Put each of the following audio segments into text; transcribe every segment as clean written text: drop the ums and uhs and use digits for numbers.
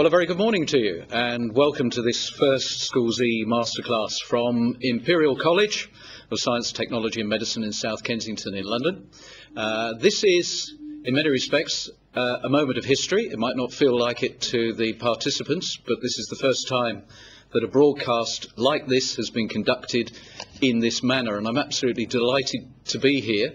Well, a very good morning to you, and welcome to this first Schools e-MasterClass from Imperial College of Science, Technology and Medicine in South Kensington in London. This is, in many respects, a moment of history. It might not feel like it to the participants, but this is the first time that a broadcast like this has been conducted in this manner, and I'm absolutely delighted to be here.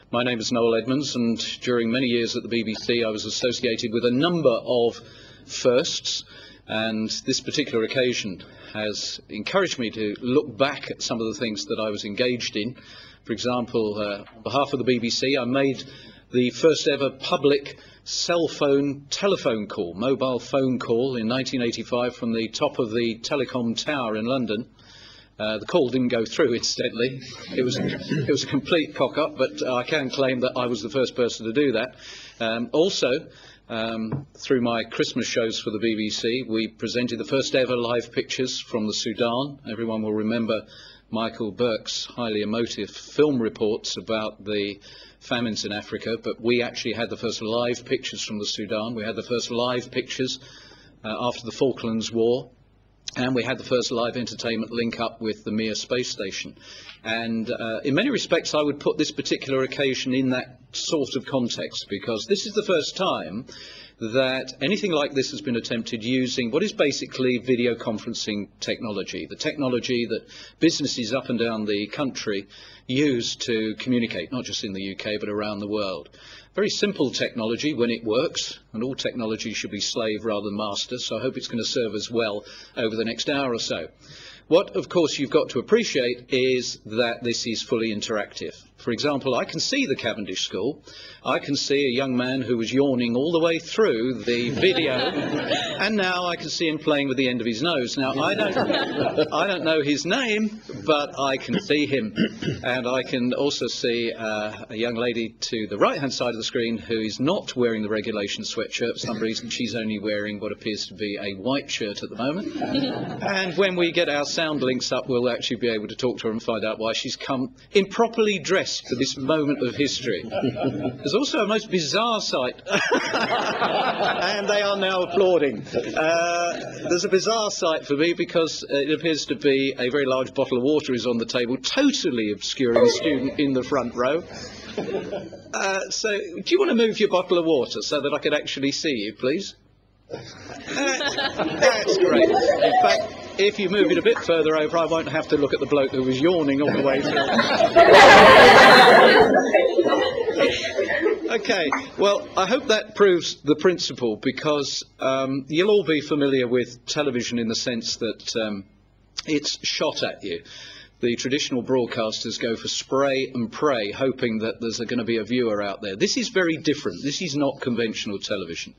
My name is Noel Edmonds, and during many years at the BBC I was associated with a number of firsts, and this particular occasion has encouraged me to look back at some of the things that I was engaged in. For example, on behalf of the BBC, I made the first ever public cell phone telephone call, mobile phone call, in 1985 from the top of the Telecom Tower in London. The call didn't go through, incidentally. It was a complete cock-up, but I can claim that I was the first person to do that. Also, through my Christmas shows for the BBC, we presented the first ever live pictures from the Sudan. Everyone will remember Michael Burke's highly emotive film reports about the famines in Africa, but we actually had the first live pictures from the Sudan. We had the first live pictures after the Falklands War. And we had the first live entertainment link up with the Mir space station. And in many respects, I would put this particular occasion in that sort of context, because this is the first time that anything like this has been attempted using what is basically video conferencing technology, the technology that businesses up and down the country use to communicate, not just in the UK, but around the world. Very simple technology when it works, and all technology should be slave rather than master, so I hope it's going to serve us well over the next hour or so. What, of course, you've got to appreciate is that this is fully interactive. For example, I can see the Cavendish School. I can see a young man who was yawning all the way through the video, and now I can see him playing with the end of his nose. Now, I don't know his name, but I can see him. And I can also see a young lady to the right-hand side of the screen who is not wearing the regulation sweatshirt. For some reason, she's only wearing what appears to be a white shirt at the moment. And when we get our sound links up, we'll actually be able to talk to her and find out why she's come improperly dressed for this moment of history. There's also a most bizarre sight, and they are now applauding. There's a bizarre sight for me because it appears to be a very large bottle of water is on the table, totally obscuring the student in the front row. So, do you want to move your bottle of water so that I can actually see you, please? That's great. In fact, if you move it a bit further over, I won't have to look at the bloke who was yawning all the way through. Okay, well, I hope that proves the principle, because you'll all be familiar with television in the sense that it's shot at you. The traditional broadcasters go for spray and pray, hoping that there's going to be a viewer out there. This is very different. This is not conventional television.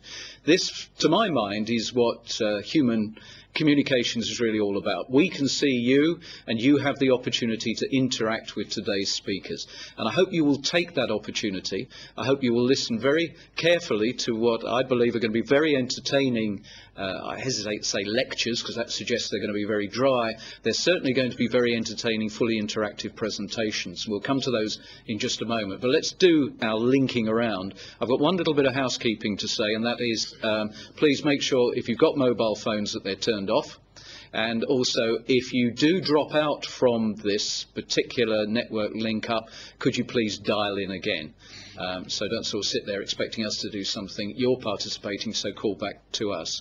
This, to my mind, is what human communications is really all about. We can see you, and you have the opportunity to interact with today's speakers. And I hope you will take that opportunity. I hope you will listen very carefully to what I believe are going to be very entertaining, I hesitate to say lectures, because that suggests they're going to be very dry. They're certainly going to be very entertaining, fully interactive presentations. We'll come to those in just a moment. But let's do our linking around. I've got one little bit of housekeeping to say, and that is, please make sure if you've got mobile phones that they're turned off. And also, if you do drop out from this particular network link up, could you please dial in again? So don't sort of sit there expecting us to do something. You're participating, so call back to us.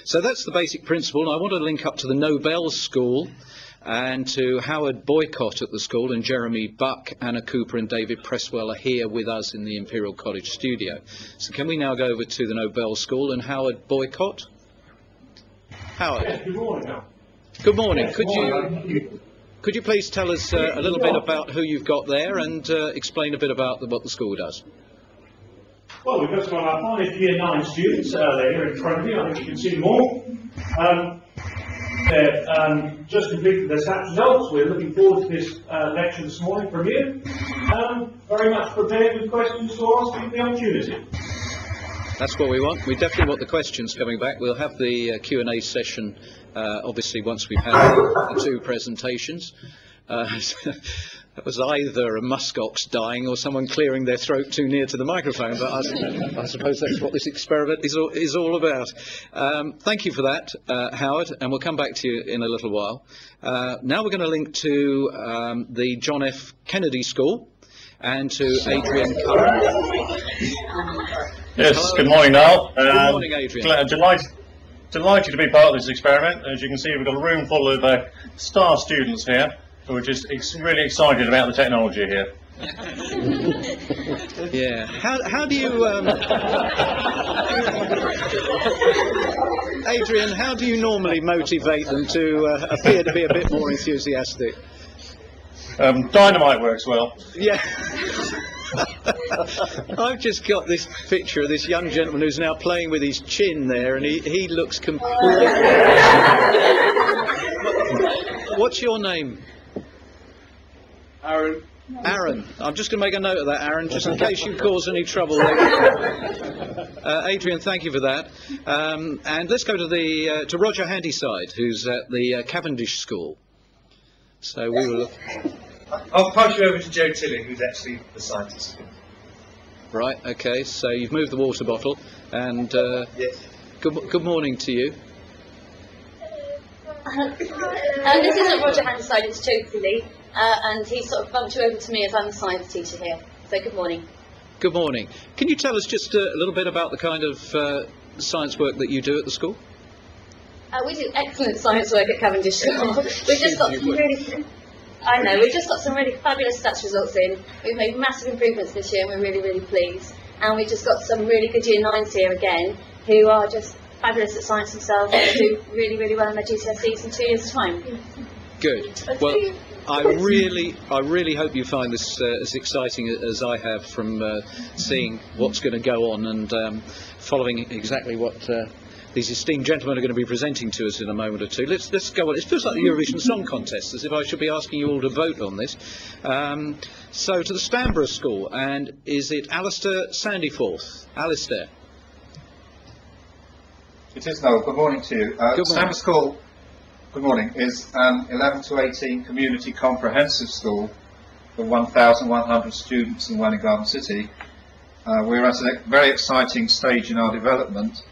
So that's the basic principle. And I want to link up to the Nobel School and to Howard Boycott at the school, and Jeremy Buck, Anna Cooper and David Presswell are here with us in the Imperial College studio. So can we now go over to the Nobel School and Howard Boycott? Howard. Yes, good morning. Good morning. Yes, Could you please tell us a little bit about who you've got there, and explain a bit about what the school does? Well, we've got our finest Year 9 students. They're here in front of you. I think you can see them all. They've just completed their SAT results. We're looking forward to this lecture this morning from you. Very much prepared with questions to ask you the opportunity. That's what we want. We definitely want the questions coming back. We'll have the Q&A session, obviously, once we've had the two presentations. That was either a muskox dying or someone clearing their throat too near to the microphone, but I suppose that's what this experiment is all about. Thank you for that, Howard, and we'll come back to you in a little while. Now we're going to link to the John F. Kennedy School and to Adrian Curran. Yes, Hello. good morning, Noel. Good morning, Adrian. Delighted to be part of this experiment. As you can see, we've got a room full of star students here who are just really excited about the technology here. Yeah. How do you, Adrian? How do you normally motivate them to appear to be a bit more enthusiastic? Dynamite works well. Yeah. I've just got this picture of this young gentleman who's now playing with his chin there, and he looks completely. What's your name? Aaron. Aaron. I'm just going to make a note of that, Aaron, just in case you cause any trouble. Adrian, thank you for that. And let's go to Roger Handyside, who's at the Cavendish School. So we will. I'll pass you over to Joe Tilling, who's actually the scientist. Right. Okay. So you've moved the water bottle, and Yes. good morning to you. This isn't Roger Handyside, it's Joe Tilling, and he sort of bumped you over to me as I'm the science teacher here. So good morning. Good morning. Can you tell us just a little bit about the kind of science work that you do at the school? We do excellent science work at Cavendish School. We've just got some we've just got some really fabulous stats results in. We've made massive improvements this year and we're really, really pleased. And we've just got some really good year 9s here again who are just fabulous at science themselves and do really, really well in their GCSEs in 2 years' time. Good. Well, I really hope you find this as exciting as I have from seeing what's going to go on and following exactly what these esteemed gentlemen are going to be presenting to us in a moment or two. Let's go on. It feels like the Eurovision Song Contest, as if I should be asking you all to vote on this. So to the Stanborough School, and is it Alistair Sandyforth? Alistair. It is, Noel. Good morning to you. Stanborough School, good morning, is an 11 to 18 community comprehensive school for 1,100 students in Welwyn Garden City. We're at a very exciting stage in our development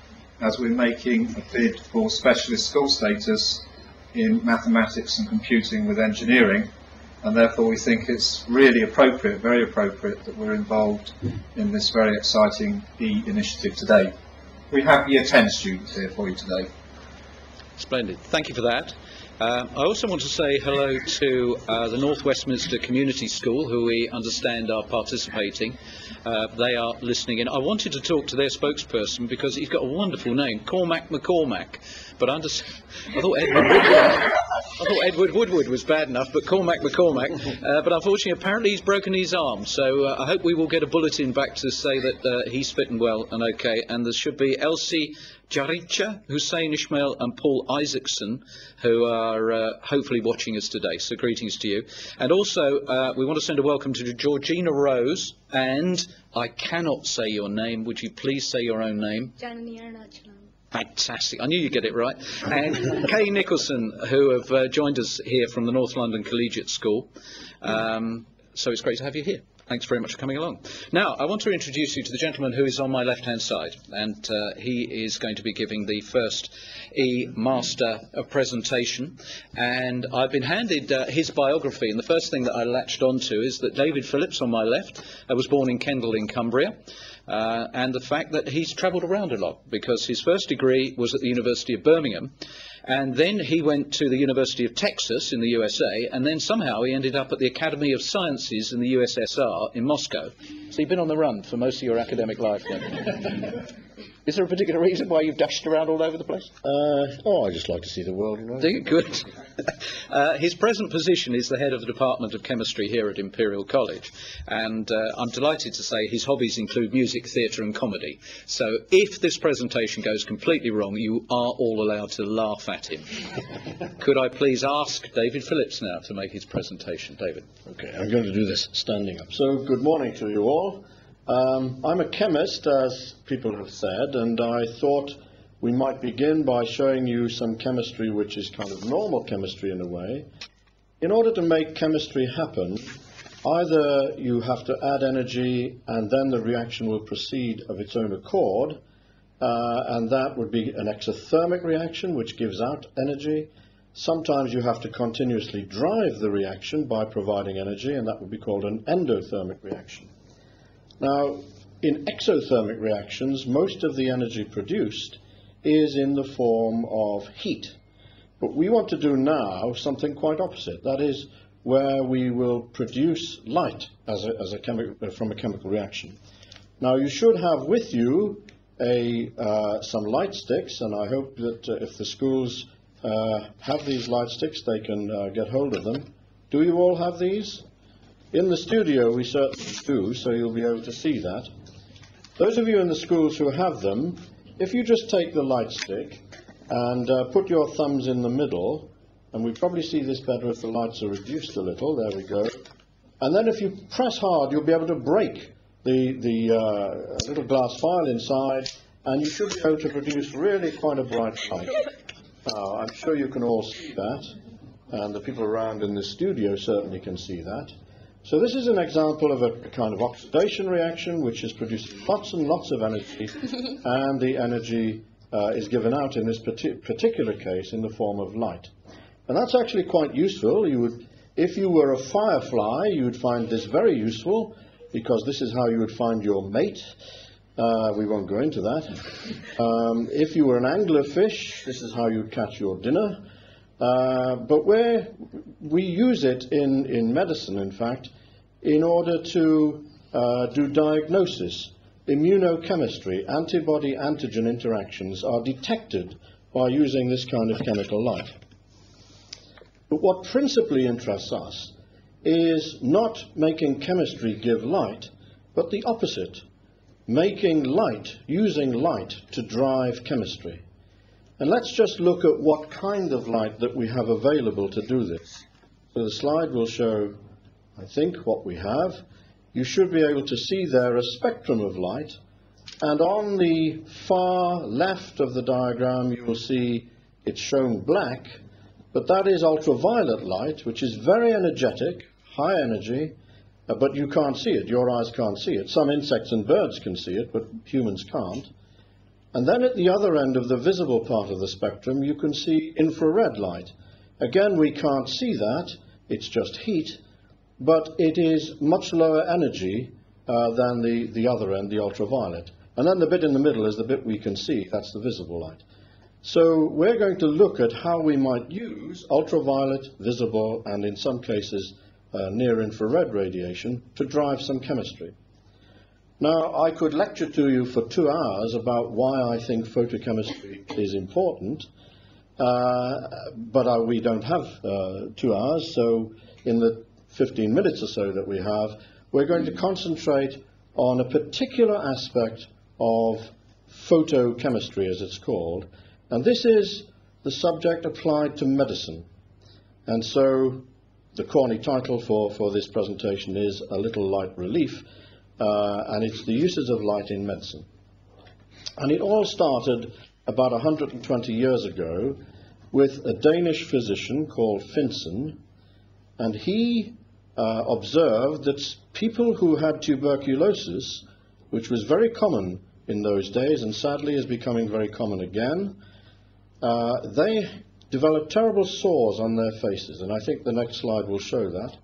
as we're making a bid for specialist school status in mathematics and computing with engineering, and therefore we think it's really appropriate, very appropriate, that we're involved in this very exciting initiative today. We have Year 10 students here for you today. Splendid. Thank you for that. I also want to say hello to the North Westminster Community School, who we understand are participating. They are listening in. I wanted to talk to their spokesperson because he's got a wonderful name, Cormac McCormack. But I thought Edward Woodward was bad enough, but Cormac McCormack. But unfortunately, apparently he's broken his arm. So I hope we will get a bulletin back to say that he's fit and well and okay. And there should be Elsie Jaricha, Hussein Ismail and Paul Isaacson, who are hopefully watching us today. So greetings to you. And also, we want to send a welcome to Georgina Rose, and I cannot say your name. Would you please say your own name? Fantastic. I knew you'd get it right. And Kay Nicholson, who have joined us here from the North London Collegiate School. So it's great to have you here. Thanks very much for coming along. Now, I want to introduce you to the gentleman who is on my left-hand side, and he is going to be giving the first e-Master presentation. And I've been handed his biography, and the first thing that I latched onto is that David Phillips, on my left, was born in Kendal in Cumbria. And the fact that he's travelled around a lot, because his first degree was at the University of Birmingham, and then he went to the University of Texas in the USA, and then somehow he ended up at the Academy of Sciences in the USSR in Moscow. So you've been on the run for most of your academic life then. Is there a particular reason why you've dashed around all over the place? I just like to see the world, you know. Do you? Good. His present position is the head of the Department of Chemistry here at Imperial College, and I'm delighted to say his hobbies include music, theatre and comedy. So if this presentation goes completely wrong, you are all allowed to laugh at him. Could I please ask David Phillips now to make his presentation? David. Okay, I'm going to do this standing up. So, good morning to you all. I'm a chemist, as people have said, and I thought we might begin by showing you some chemistry which is kind of normal chemistry in a way. In order to make chemistry happen, Either you have to add energy and then the reaction will proceed of its own accord, and that would be an exothermic reaction which gives out energy. Sometimes you have to continuously drive the reaction by providing energy, and that would be called an endothermic reaction. Now, in exothermic reactions, most of the energy produced is in the form of heat. But we want to do now something quite opposite. That is, where we will produce light from a chemical reaction. Now, you should have with you some light sticks, and I hope that if the schools have these light sticks, they can get hold of them. Do you all have these? In the studio, we certainly do, so you'll be able to see that. Those of you in the schools who have them, if you just take the light stick and put your thumbs in the middle, and we probably see this better if the lights are reduced a little, there we go. And then if you press hard, you'll be able to break the little glass vial inside, and you should be able to produce really quite a bright light. I'm sure you can all see that, and the people around in the studio certainly can see that. So this is an example of a kind of oxidation reaction which is producing lots and lots of energy, and the energy is given out in this particular case in the form of light. And that's actually quite useful. If you were a firefly, you would find this very useful, because this is how you would find your mate. We won't go into that. If you were an anglerfish, this is how you'd catch your dinner. But we use it in medicine, in fact, in order to do diagnosis. Immunochemistry, antibody-antigen interactions are detected by using this kind of chemical light. But what principally interests us is not making chemistry give light, but the opposite, making light, using light to drive chemistry. And let's just look at what kind of light that we have available to do this. So the slide will show, I think, what we have. You should be able to see there a spectrum of light, and on the far left of the diagram you will see it's shown black, but that is ultraviolet light, which is very energetic, high energy, but you can't see it, your eyes can't see it. Some insects and birds can see it, but humans can't. And then at the other end of the visible part of the spectrum, you can see infrared light. Again, we can't see that, it's just heat, but it is much lower energy than the other end, the ultraviolet. And then the bit in the middle is the bit we can see, that's the visible light. So we're going to look at how we might use ultraviolet, visible, and in some cases near-infrared radiation to drive some chemistry. Now, I could lecture to you for 2 hours about why I think photochemistry is important, but we don't have 2 hours, so in the 15 minutes or so that we have, we're going to concentrate on a particular aspect of photochemistry, as it's called, and this is the subject applied to medicine. And so the corny title for this presentation is A Little Light Relief, and it's the uses of light in medicine. And it all started about 120 years ago with a Danish physician called Finsen, and he observed that people who had tuberculosis, which was very common in those days and sadly is becoming very common again, they developed terrible sores on their faces, and I think the next slide will show that.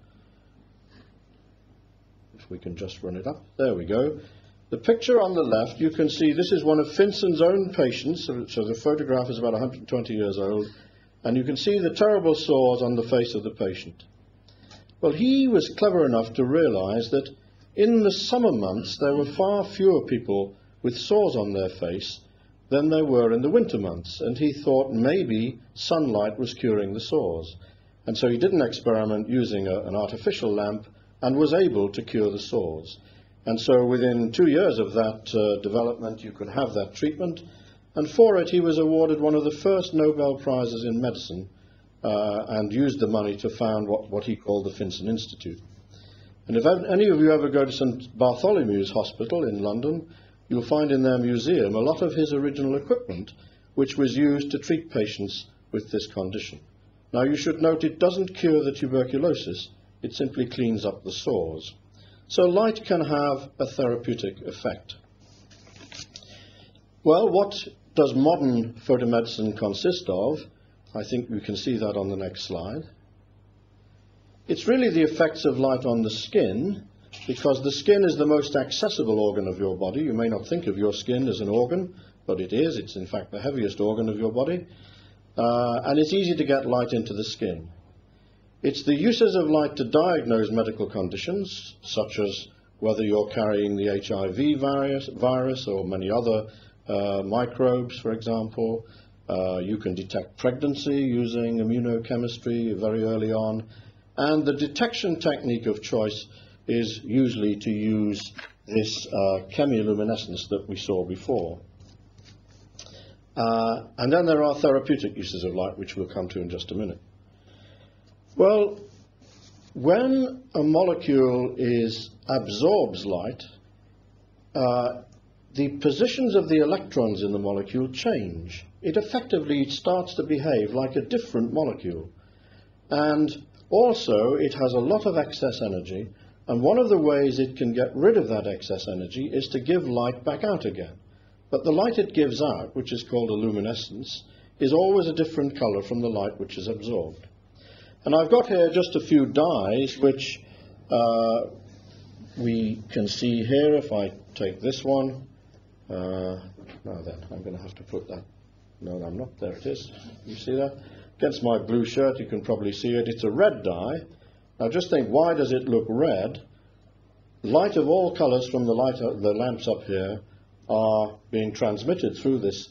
If we can just run it up. There we go. The picture on the left, you can see this is one of Finsen's own patients, so the photograph is about 120 years old, and you can see the terrible sores on the face of the patient. Well, he was clever enough to realize that in the summer months there were far fewer people with sores on their face than there were in the winter months, and he thought maybe sunlight was curing the sores. And so he did an experiment using an artificial lamp and was able to cure the sores. And so within 2 years of that development, you could have that treatment, and for it he was awarded one of the first Nobel Prizes in medicine, and used the money to found what he called the Finsen Institute. And if any of you ever go to St. Bartholomew's Hospital in London, you'll find in their museum a lot of his original equipment, which was used to treat patients with this condition. Now, you should note it doesn't cure the tuberculosis, It simply cleans up the sores. So light can have a therapeutic effect. Well, what does modern photomedicine consist of? I think we can see that on the next slide. It's really the effects of light on the skin, because the skin is the most accessible organ of your body. You may not think of your skin as an organ, but it is. It's in fact the heaviest organ of your body. And it's easy to get light into the skin. It's the uses of light to diagnose medical conditions, such as whether you're carrying the HIV virus or many other microbes, for example. You can detect pregnancy using immunochemistry very early on. And the detection technique of choice is usually to use this chemiluminescence that we saw before. And then there are therapeutic uses of light, which we'll come to in just a minute. Well, when a molecule absorbs light, the positions of the electrons in the molecule change. It effectively starts to behave like a different molecule. And also, it has a lot of excess energy, and one of the ways it can get rid of that excess energy is to give light back out again. But the light it gives out, which is called a luminescence, is always a different color from the light which is absorbed. And I've got here just a few dyes which we can see here. If I take this one, now then, I'm going to have to put that. No, I'm not. There it is. You see that? Against my blue shirt, you can probably see it. It's a red dye. Now just think, why does it look red? Light of all colors from the lamps up here are being transmitted through this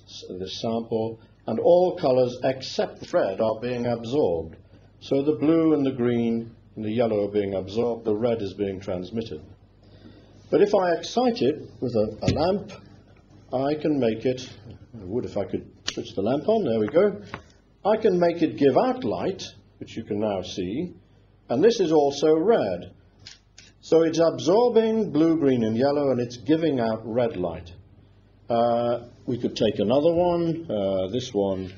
sample, and all colors except red are being absorbed. So the blue and the green and the yellow are being absorbed, the red is being transmitted. But if I excite it with a lamp, I can make it, I would if I could switch the lamp on, there we go. I can make it give out light, which you can now see, and this is also red. So it's absorbing blue, green and yellow, and it's giving out red light. We could take another one. This one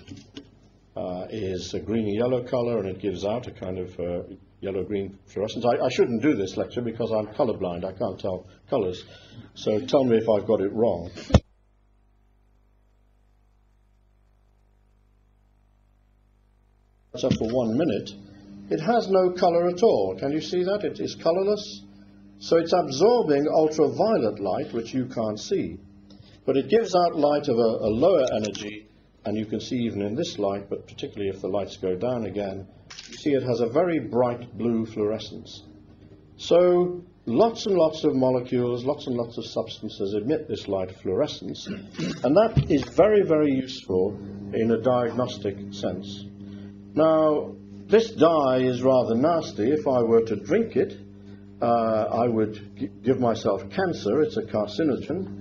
is a greeny yellow color, and it gives out a kind of yellow-green fluorescence. I shouldn't do this lecture because I'm colorblind. I can't tell colors. So tell me if I've got it wrong. So for 1 minute, it has no color at all. Can you see that? It is colorless. So it's absorbing ultraviolet light, which you can't see. But it gives out light of a lower energy, and you can see even in this light, but particularly if the lights go down again, you see it has a very bright blue fluorescence. So lots and lots of molecules, lots and lots of substances emit this light fluorescence, and that is very, very useful in a diagnostic sense. Now, this dye is rather nasty. If I were to drink it, I would give myself cancer. It's a carcinogen.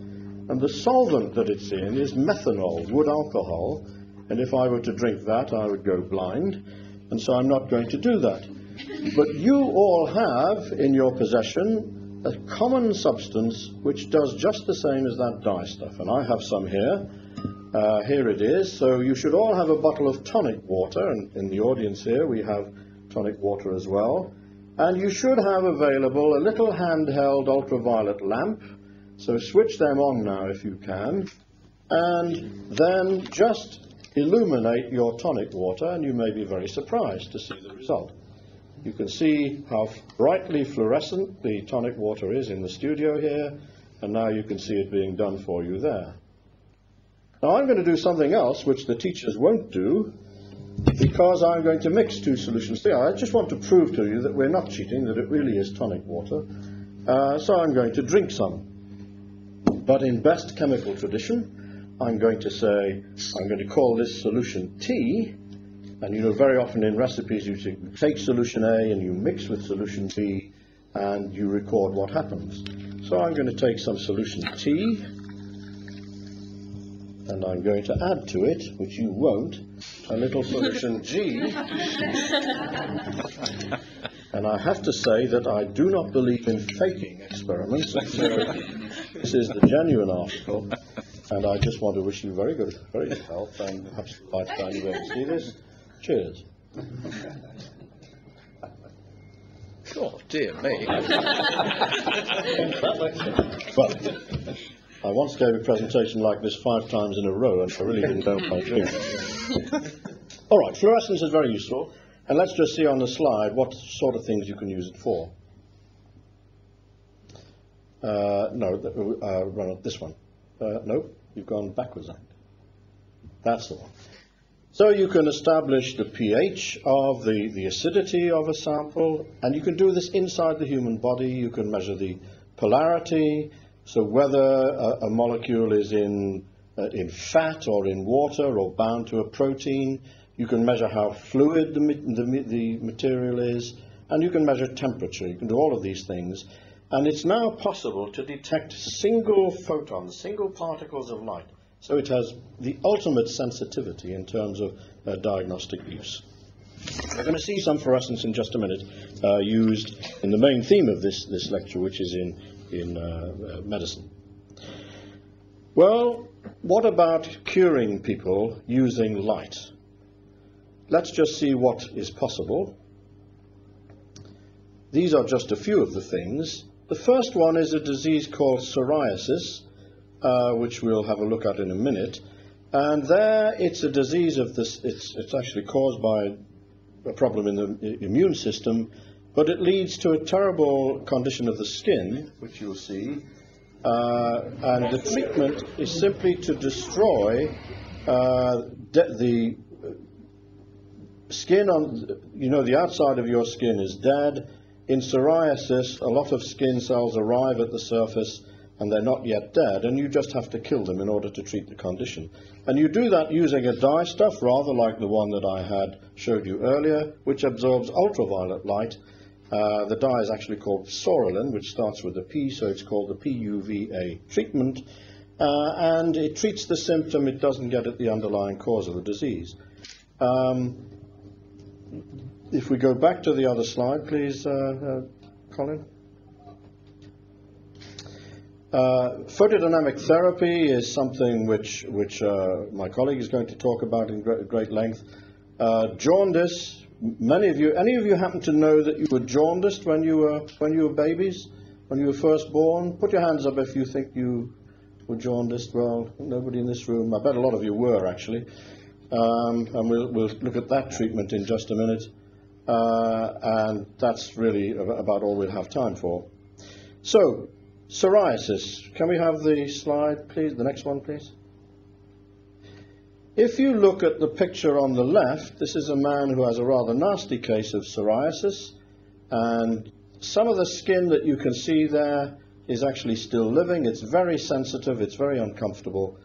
And the solvent that it's in is methanol, wood alcohol. And if I were to drink that, I would go blind. And so I'm not going to do that. But you all have in your possession a common substance which does just the same as that dye stuff. And I have some here. Here it is. So you should all have a bottle of tonic water, and in the audience here we have tonic water as well. And you should have available a little handheld ultraviolet lamp. So switch them on now if you can, and then just illuminate your tonic water, and you may be very surprised to see the result. You can see how brightly fluorescent the tonic water is in the studio here, and now you can see it being done for you there. Now I'm going to do something else which the teachers won't do, because I'm going to mix two solutions here. I just want to prove to you that we're not cheating, that it really is tonic water. So I'm going to drink some. But in best chemical tradition, I'm going to call this solution T. And you know, very often in recipes you take solution A and you mix with solution B and you record what happens. So I'm going to take some solution T, and I'm going to add to it, which you won't, a little solution G. And I have to say that I do not believe in faking experiments. So this is the genuine article, and I just want to wish you very good health, and perhaps a lifetime you'll be able to see this. Cheers. Oh, dear me. Well, I once gave a presentation like this 5 times in a row, and I really didn't know how to do it. All right, fluorescence is very useful, and let's just see on the slide what sort of things you can use it for. Run this one. No, you've gone backwards. That's the one. So you can establish the pH of the acidity of a sample, and you can do this inside the human body. You can measure the polarity, so whether a molecule is in fat or in water or bound to a protein. You can measure how fluid the material is, and you can measure temperature. You can do all of these things. And it's now possible to detect single photons, single particles of light. So it has the ultimate sensitivity in terms of diagnostic use. We're going to see some fluorescence in just a minute used in the main theme of this lecture, which is in medicine. Well, what about curing people using light? Let's just see what is possible. These are just a few of the things. The first one is a disease called psoriasis, which we'll have a look at in a minute. And there it's a disease of this, it's actually caused by a problem in the immune system, but it leads to a terrible condition of the skin, which you'll see. And the treatment is simply to destroy the skin on, the outside of your skin is dead. In psoriasis, a lot of skin cells arrive at the surface and they're not yet dead, and you just have to kill them in order to treat the condition. And you do that using a dye stuff, rather like the one that I had showed you earlier, which absorbs ultraviolet light. The dye is actually called psoralen, which starts with a P, so it's called the PUVA treatment. And it treats the symptom, it doesn't get at the underlying cause of the disease. If we go back to the other slide, please, Colin. Photodynamic therapy is something which my colleague is going to talk about in great length. Jaundice. Any of you happen to know that you were jaundiced when you were babies, when you were first born? Put your hands up if you think you were jaundiced. Well, nobody in this room. I bet a lot of you were actually. And we'll look at that treatment in just a minute. And that's really about all we'll have time for. So, psoriasis. Can we have the slide, please? The next one, please. If you look at the picture on the left, this is a man who has a rather nasty case of psoriasis, and some of the skin that you can see there is actually still living. It's very sensitive, it's very uncomfortable,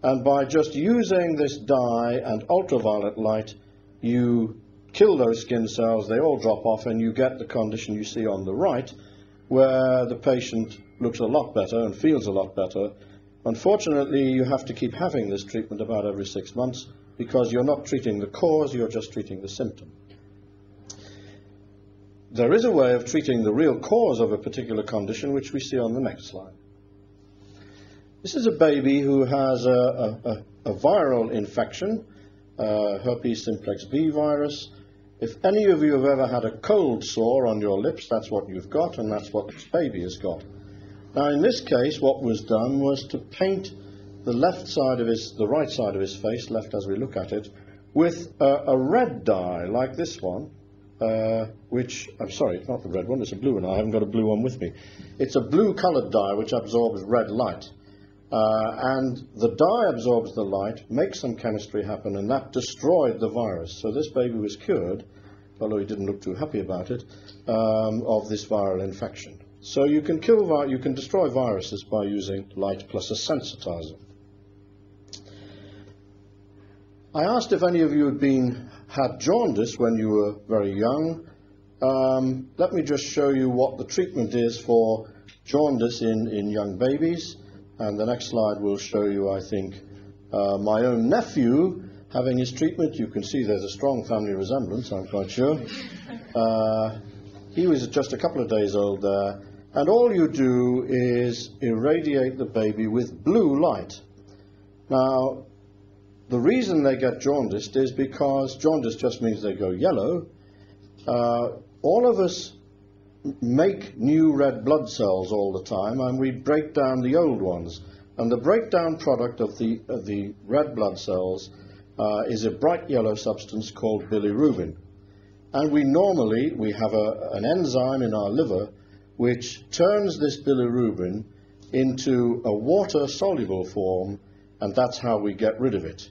and by just using this dye and ultraviolet light, you kill those skin cells, they all drop off, and you get the condition you see on the right, where the patient looks a lot better and feels a lot better. Unfortunately, you have to keep having this treatment about every 6 months because you're not treating the cause, you're just treating the symptom. There is a way of treating the real cause of a particular condition, which we see on the next slide. This is a baby who has a viral infection, herpes simplex B virus. If any of you have ever had a cold sore on your lips, that's what you've got, and that's what this baby has got. Now, in this case, what was done was to paint the right side of his face, left as we look at it, with a red dye like this one, which, I'm sorry, it's not the red one, it's a blue one. I haven't got a blue one with me. It's a blue-colored dye which absorbs red light. And the dye absorbs the light, makes some chemistry happen, and that destroyed the virus. So this baby was cured, although he didn't look too happy about it, of this viral infection. So you can destroy viruses by using light plus a sensitizer. I asked if any of you had jaundice when you were very young. Let me just show you what the treatment is for jaundice in young babies. And the next slide will show you, I think, my own nephew having his treatment. You can see there's a strong family resemblance, I'm quite sure. He was just a couple of days old there. And all you do is irradiate the baby with blue light. Now, the reason they get jaundiced is because jaundice just means they go yellow. All of us make new red blood cells all the time, and we break down the old ones. And the breakdown product of the red blood cells is a bright yellow substance called bilirubin. And we have an enzyme in our liver which turns this bilirubin into a water-soluble form, and that's how we get rid of it.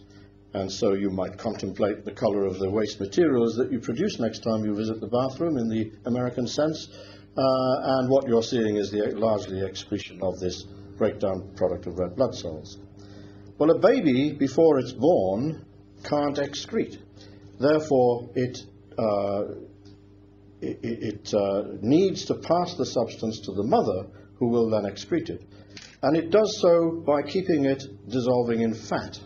And so you might contemplate the color of the waste materials that you produce next time you visit the bathroom in the American sense, and what you're seeing is largely excretion of this breakdown product of red blood cells. Well, a baby, before it's born, can't excrete. Therefore, it needs to pass the substance to the mother, who will then excrete it. And it does so by keeping it dissolving in fat.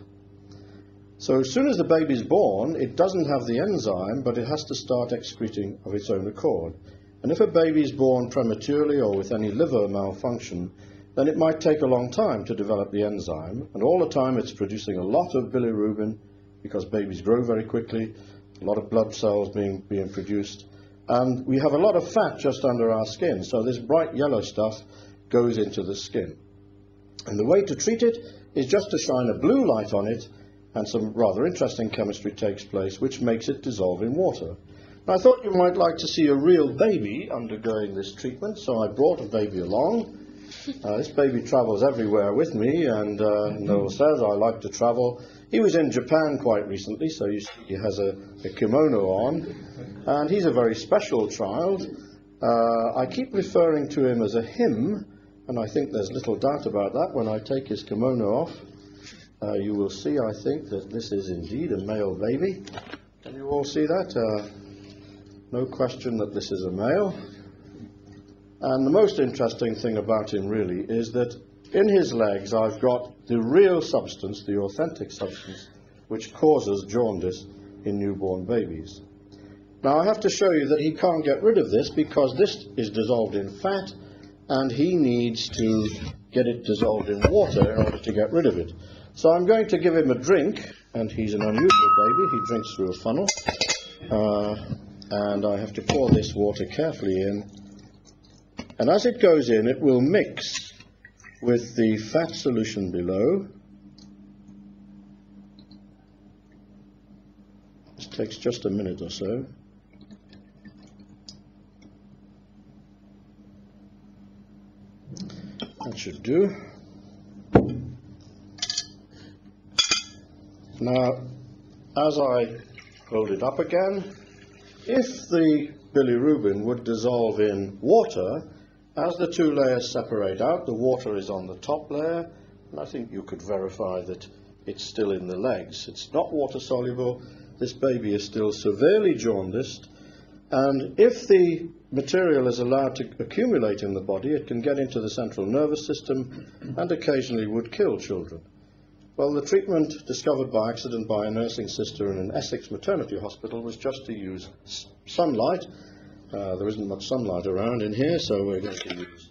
So as soon as the baby's born, it doesn't have the enzyme, but it has to start excreting of its own accord. And if a baby's born prematurely or with any liver malfunction, then it might take a long time to develop the enzyme, and all the time it's producing a lot of bilirubin, because babies grow very quickly, a lot of blood cells being produced, and we have a lot of fat just under our skin, so this bright yellow stuff goes into the skin. And the way to treat it is just to shine a blue light on it, and some rather interesting chemistry takes place, which makes it dissolve in water. Now, I thought you might like to see a real baby undergoing this treatment, so I brought a baby along. This baby travels everywhere with me, and Noel says, I like to travel. He was in Japan quite recently, so you see he has a kimono on, and he's a very special child. I keep referring to him as a him, and I think there's little doubt about that. When I take his kimono off, you will see, I think, that this is indeed a male baby. Can you all see that? No question that this is a male. And the most interesting thing about him, really, is that in his legs I've got the real substance, the authentic substance, which causes jaundice in newborn babies. Now, I have to show you that he can't get rid of this, because this is dissolved in fat, and he needs to get it dissolved in water in order to get rid of it. So I'm going to give him a drink, and he's an unusual baby. He drinks through a funnel, and I have to pour this water carefully in. And as it goes in, it will mix with the fat solution below. This takes just a minute or so. That should do. Now, as I hold it up again, if the bilirubin would dissolve in water, as the two layers separate out, the water is on the top layer, and I think you could verify that it's still in the legs. It's not water soluble. This baby is still severely jaundiced, and if the material is allowed to accumulate in the body, it can get into the central nervous system and occasionally would kill children. Well, the treatment discovered by accident by a nursing sister in an Essex maternity hospital was just to use sunlight. There isn't much sunlight around in here, so we're going to use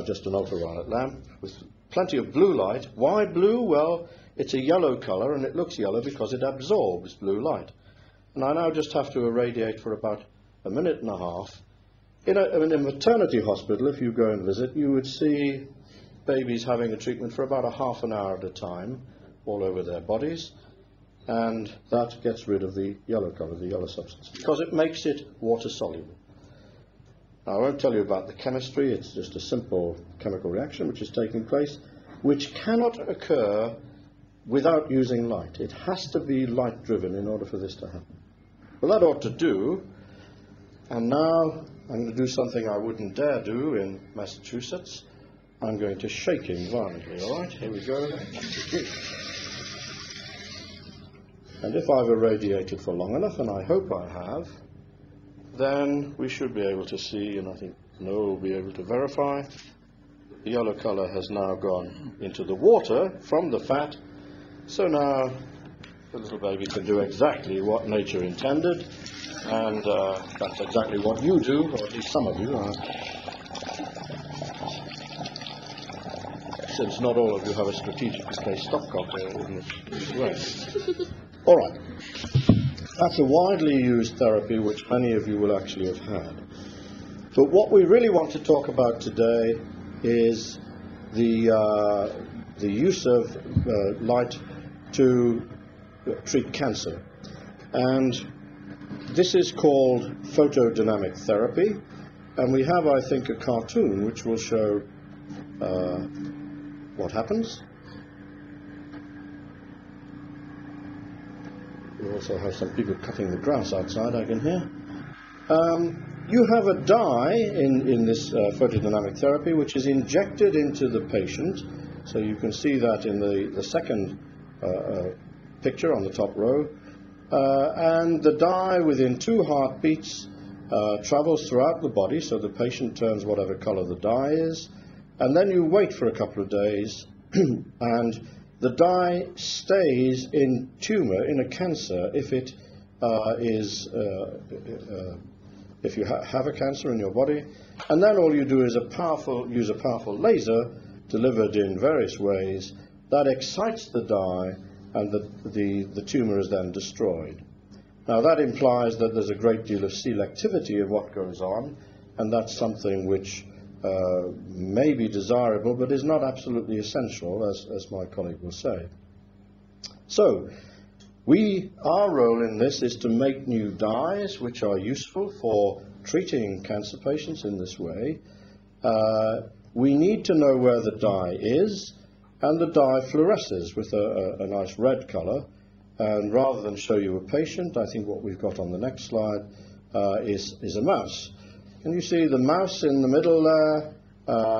just an ultraviolet lamp with plenty of blue light. Why blue? Well, it's a yellow colour, and it looks yellow because it absorbs blue light. And I now just have to irradiate for about a minute and a half. In a maternity hospital, if you go and visit, you would see babies having a treatment for about a half an hour at a time all over their bodies, and that gets rid of the yellow colour, the yellow substance, because it makes it water soluble. Now, I won't tell you about the chemistry. It's just a simple chemical reaction which is taking place, which cannot occur without using light. It has to be light driven in order for this to happen. Well, that ought to do. And now I'm going to do something I wouldn't dare do in Massachusetts. I'm going to shake him violently. All right, here we go. And if I've irradiated for long enough, and I hope I have, then we should be able to see, and I think Noel will be able to verify, the yellow colour has now gone into the water from the fat. So now the little baby can do exactly what nature intended, and that's exactly what you do, or at least some of you are. Since not all of you have a strategically placed stopcock in this way. All right. That's a widely used therapy which many of you will actually have had. But what we really want to talk about today is the use of light to treat cancer. And this is called photodynamic therapy. And we have, I think, a cartoon which will show what happens. We also have some people cutting the grass outside, I can hear. You have a dye in this photodynamic therapy which is injected into the patient. So you can see that in the second picture on the top row. And the dye, within 2 heartbeats, travels throughout the body, so the patient turns whatever color the dye is. And then you wait for a couple of days, and the dye stays in tumor, in a cancer, if it if you have a cancer in your body. And then all you do is use a powerful laser delivered in various ways that excites the dye, and the tumor is then destroyed. Now that implies that there's a great deal of selectivity of what goes on, and that's something which may be desirable but is not absolutely essential, as my colleague will say. So our role in this is to make new dyes which are useful for treating cancer patients in this way. We need to know where the dye is, and the dye fluoresces with a nice red color. And rather than show you a patient, I think what we've got on the next slide is a mouse. Can you see the mouse in the middle there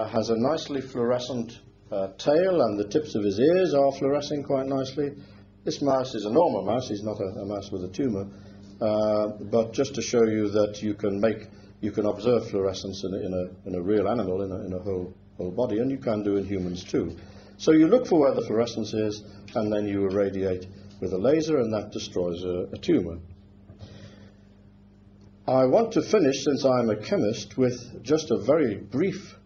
has a nicely fluorescent tail, and the tips of his ears are fluorescing quite nicely. This mouse is a normal mouse, he's not a mouse with a tumor, but just to show you that you can observe fluorescence in a real animal, in a whole body, and you can do in humans too. So you look for where the fluorescence is, and then you irradiate with a laser, and that destroys a tumor. I want to finish, since I'm a chemist, with just a very brief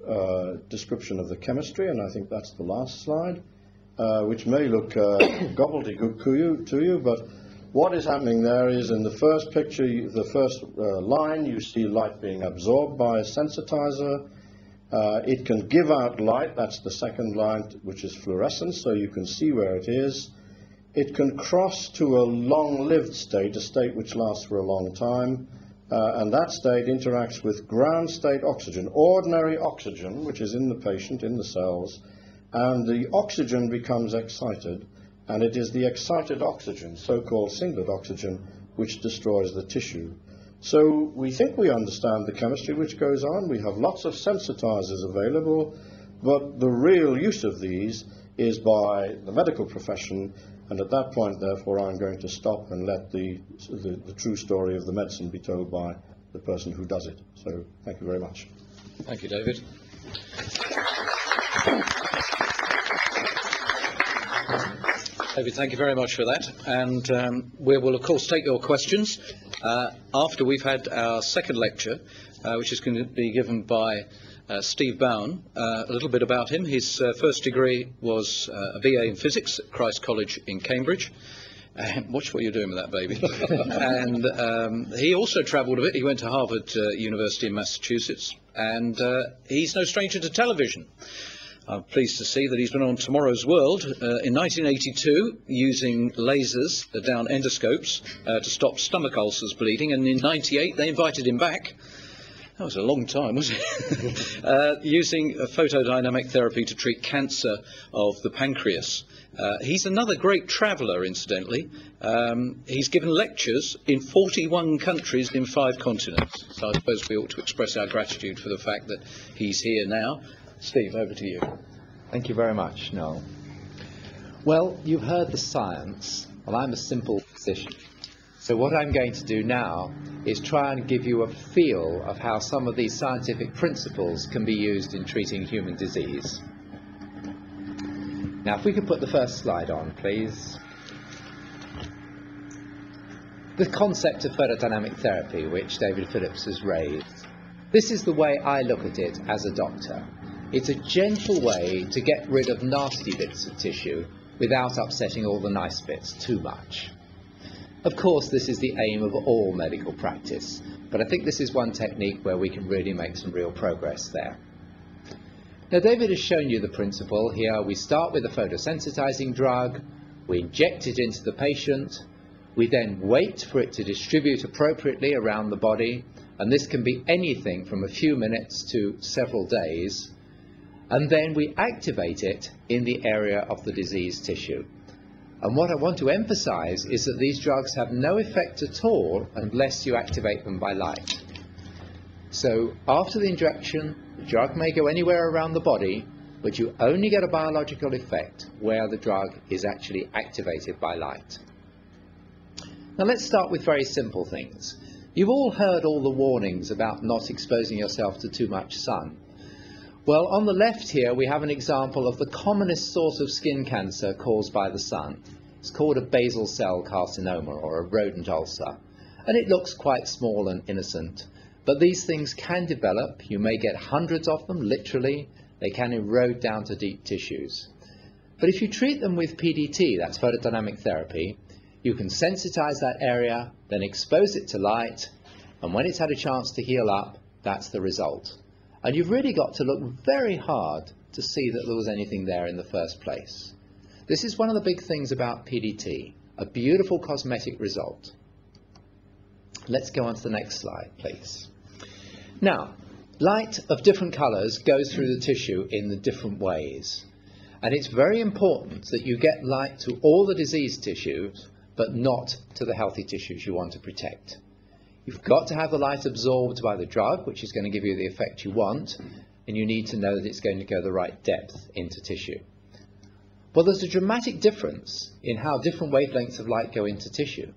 description of the chemistry, and I think that's the last slide, which may look gobbledygook to you, but what is happening there is, in the first picture, the first line, you see light being absorbed by a sensitizer. It can give out light, that's the second line, which is fluorescence, so you can see where it is. It can cross to a long-lived state, a state which lasts for a long time, and that state interacts with ground state oxygen, ordinary oxygen, which is in the patient, in the cells, and the oxygen becomes excited, and it is the excited oxygen, so-called singlet oxygen, which destroys the tissue. So we think we understand the chemistry which goes on. We have lots of sensitizers available, but the real use of these is by the medical profession, and at that point, therefore, I'm going to stop and let the true story of the medicine be told by the person who does it. So thank you very much. Thank you, David. David, thank you very much for that. And we will, of course, take your questions after we've had our second lecture, which is going to be given by Steve Bown. A little bit about him. His first degree was a BA in physics at Christ College in Cambridge. Watch what you're doing with that, baby. And he also travelled a bit. He went to Harvard University in Massachusetts, and he's no stranger to television. I'm pleased to see that he's been on Tomorrow's World in 1982 using lasers down endoscopes to stop stomach ulcers bleeding, and in 98 they invited him back. That was a long time, wasn't it? Using photodynamic therapy to treat cancer of the pancreas. He's another great traveller, incidentally. He's given lectures in 41 countries in 5 continents. So I suppose we ought to express our gratitude for the fact that he's here now. Steve, over to you. Thank you very much, Noel. Well, you've heard the science. Well, I'm a simple physician. So what I'm going to do now is try and give you a feel of how some of these scientific principles can be used in treating human disease. Now, if we could put the first slide on, please. The concept of photodynamic therapy, which David Phillips has raised. This is the way I look at it as a doctor. It's a gentle way to get rid of nasty bits of tissue without upsetting all the nice bits too much. Of course, this is the aim of all medical practice, but I think this is one technique where we can really make some real progress there. Now, David has shown you the principle here. We start with a photosensitizing drug, we inject it into the patient, we then wait for it to distribute appropriately around the body, and this can be anything from a few minutes to several days, and then we activate it in the area of the diseased tissue. And what I want to emphasize is that these drugs have no effect at all unless you activate them by light. So after the injection, the drug may go anywhere around the body, but you only get a biological effect where the drug is actually activated by light. Now let's start with very simple things. You've all heard all the warnings about not exposing yourself to too much sun. Well, on the left here we have an example of the commonest source of skin cancer caused by the sun. It's called a basal cell carcinoma, or a rodent ulcer, and it looks quite small and innocent. But these things can develop. You may get hundreds of them, literally. They can erode down to deep tissues. But if you treat them with PDT, that's photodynamic therapy, you can sensitize that area, then expose it to light, and when it's had a chance to heal up, that's the result. And you've really got to look very hard to see that there was anything there in the first place. This is one of the big things about PDT, a beautiful cosmetic result. Let's go on to the next slide, please. Now, light of different colours goes through the tissue in the different ways. And it's very important that you get light to all the diseased tissues, but not to the healthy tissues you want to protect. You've got to have the light absorbed by the drug, which is going to give you the effect you want, and you need to know that it's going to go the right depth into tissue. Well, there's a dramatic difference in how different wavelengths of light go into tissue.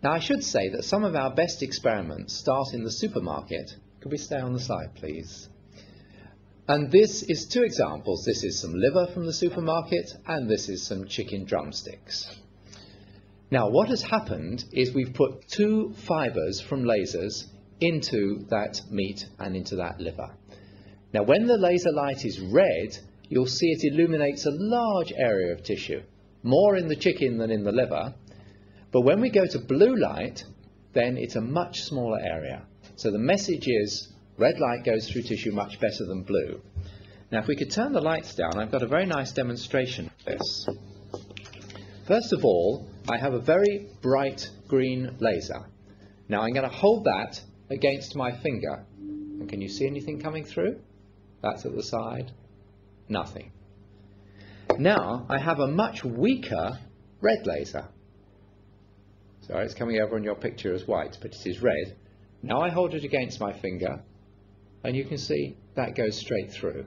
Now, I should say that some of our best experiments start in the supermarket. Could we stay on the slide, please? And this is two examples. This is some liver from the supermarket, and this is some chicken drumsticks. Now, what has happened is we've put two fibers from lasers into that meat and into that liver. Now, when the laser light is red, you'll see it illuminates a large area of tissue, more in the chicken than in the liver. But when we go to blue light, then it's a much smaller area. So the message is red light goes through tissue much better than blue. Now, if we could turn the lights down, I've got a very nice demonstration of this. First of all, I have a very bright green laser. Now I'm going to hold that against my finger. And can you see anything coming through? That's at the side. Nothing. Now I have a much weaker red laser. Sorry, it's coming over on your picture as white, but it is red. Now I hold it against my finger, and you can see that goes straight through.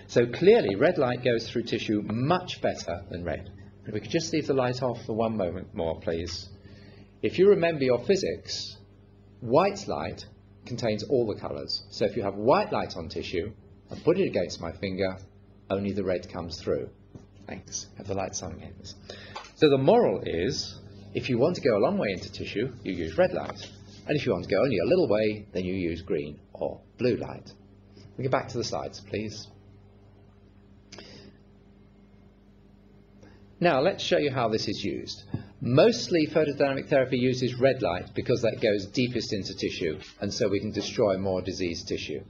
So clearly red light goes through tissue much better than red. If we could just leave the light off for one moment more, please. If you remember your physics, white light contains all the colours. So if you have white light on tissue and put it against my finger, only the red comes through. Thanks. Have the lights on again. So the moral is, if you want to go a long way into tissue, you use red light. And if you want to go only a little way, then you use green or blue light. We go back to the slides, please. Now let's show you how this is used. Mostly photodynamic therapy uses red light because that goes deepest into tissue, and so we can destroy more diseased tissue.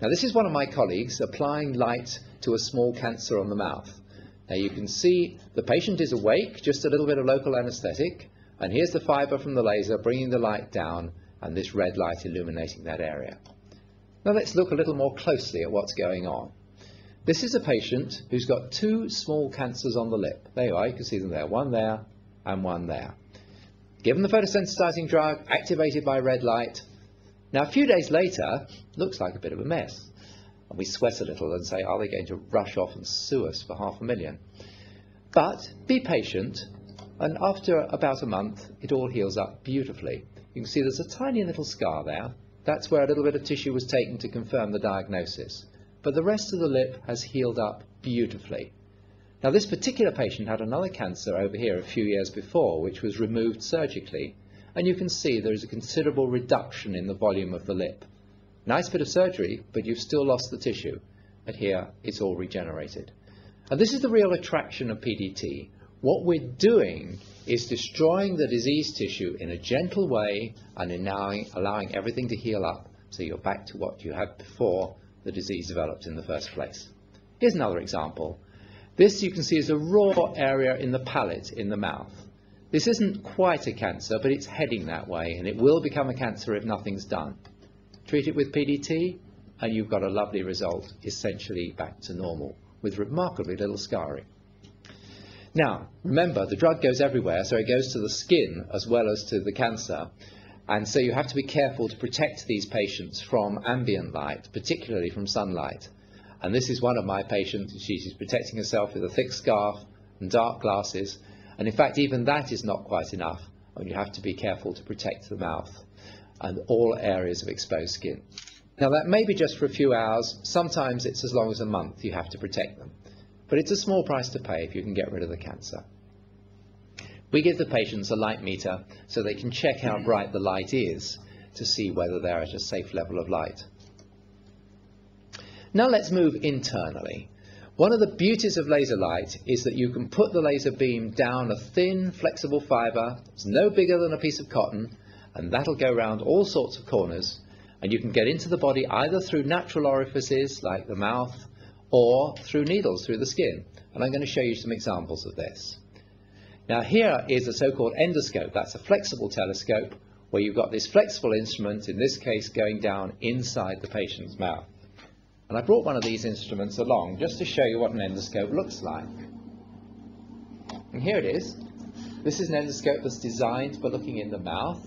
Now this is one of my colleagues applying light to a small cancer on the mouth. Now you can see the patient is awake, just a little bit of local anaesthetic, and here's the fibre from the laser bringing the light down, and this red light illuminating that area. Now let's look a little more closely at what's going on. This is a patient who's got two small cancers on the lip. There you are, you can see them there, one there and one there. Given the photosensitizing drug, activated by red light. Now a few days later, looks like a bit of a mess. And we sweat a little and say, are they going to rush off and sue us for $500,000? But be patient, and after about a month, it all heals up beautifully. You can see there's a tiny little scar there. That's where a little bit of tissue was taken to confirm the diagnosis. But the rest of the lip has healed up beautifully. Now this particular patient had another cancer over here a few years before, which was removed surgically, and you can see there is a considerable reduction in the volume of the lip. Nice bit of surgery, but you've still lost the tissue, but here it's all regenerated. And this is the real attraction of PDT. What we're doing is destroying the diseased tissue in a gentle way and in allowing everything to heal up, so you're back to what you had before the disease developed in the first place. Here's another example. This you can see is a raw area in the palate in the mouth. This isn't quite a cancer, but it's heading that way, and it will become a cancer if nothing's done. Treat it with PDT, and you've got a lovely result, essentially back to normal, with remarkably little scarring. Now, remember, the drug goes everywhere, so it goes to the skin as well as to the cancer, and so you have to be careful to protect these patients from ambient light, particularly from sunlight. And this is one of my patients. She's protecting herself with a thick scarf and dark glasses, and in fact even that is not quite enough, and you have to be careful to protect the mouth and all areas of exposed skin. Now that may be just for a few hours, sometimes it's as long as a month you have to protect them. But it's a small price to pay if you can get rid of the cancer. We give the patients a light meter so they can check how bright the light is to see whether they're at a safe level of light. Now let's move internally. One of the beauties of laser light is that you can put the laser beam down a thin, flexible fibre. It's no bigger than a piece of cotton, and that'll go around all sorts of corners, and you can get into the body either through natural orifices like the mouth or through needles through the skin. And I'm going to show you some examples of this. Now here is a so-called endoscope. That's a flexible telescope where you've got this flexible instrument, in this case going down inside the patient's mouth. And I brought one of these instruments along just to show you what an endoscope looks like. And here it is. This is an endoscope that's designed for looking in the mouth.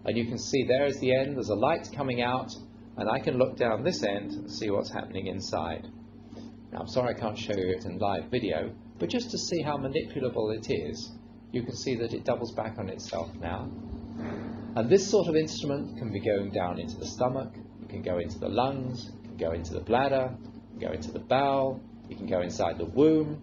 And you can see there is the end. There's a light coming out, and I can look down this end and see what's happening inside. Now, I'm sorry I can't show you it in live video, but just to see how manipulable it is, you can see that it doubles back on itself now. And this sort of instrument can be going down into the stomach, it can go into the lungs, it can go into the bladder, it can go into the bowel, it can go inside the womb.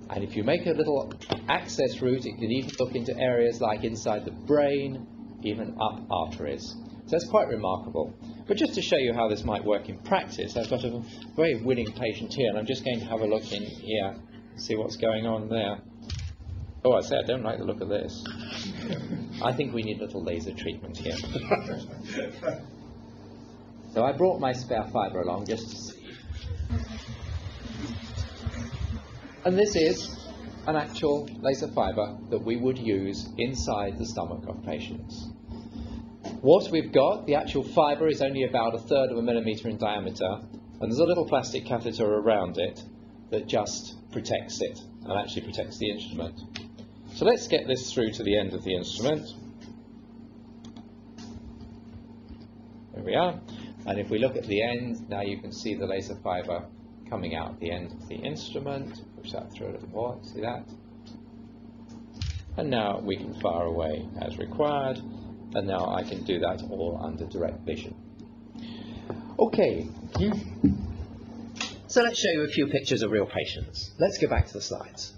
And if you make a little access route, it can even look into areas like inside the brain, even up arteries. So that's quite remarkable. But just to show you how this might work in practice, I've got a very willing patient here, and I'm just going to have a look in here and see what's going on there. Oh, I say I don't like the look of this. I think we need a little laser treatment here. So I brought my spare fibre along just to see. And this is an actual laser fibre that we would use inside the stomach of patients. What we've got, the actual fibre is only about 1/3 of a millimetre in diameter, and there's a little plastic catheter around it that just protects it and actually protects the instrument. So let's get this through to the end of the instrument. There we are. And if we look at the end, now you can see the laser fibre coming out the end of the instrument. Push that through a little more, see that? And now we can fire away as required, and now I can do that all under direct vision. Okay, so let's show you a few pictures of real patients. Let's go back to the slides.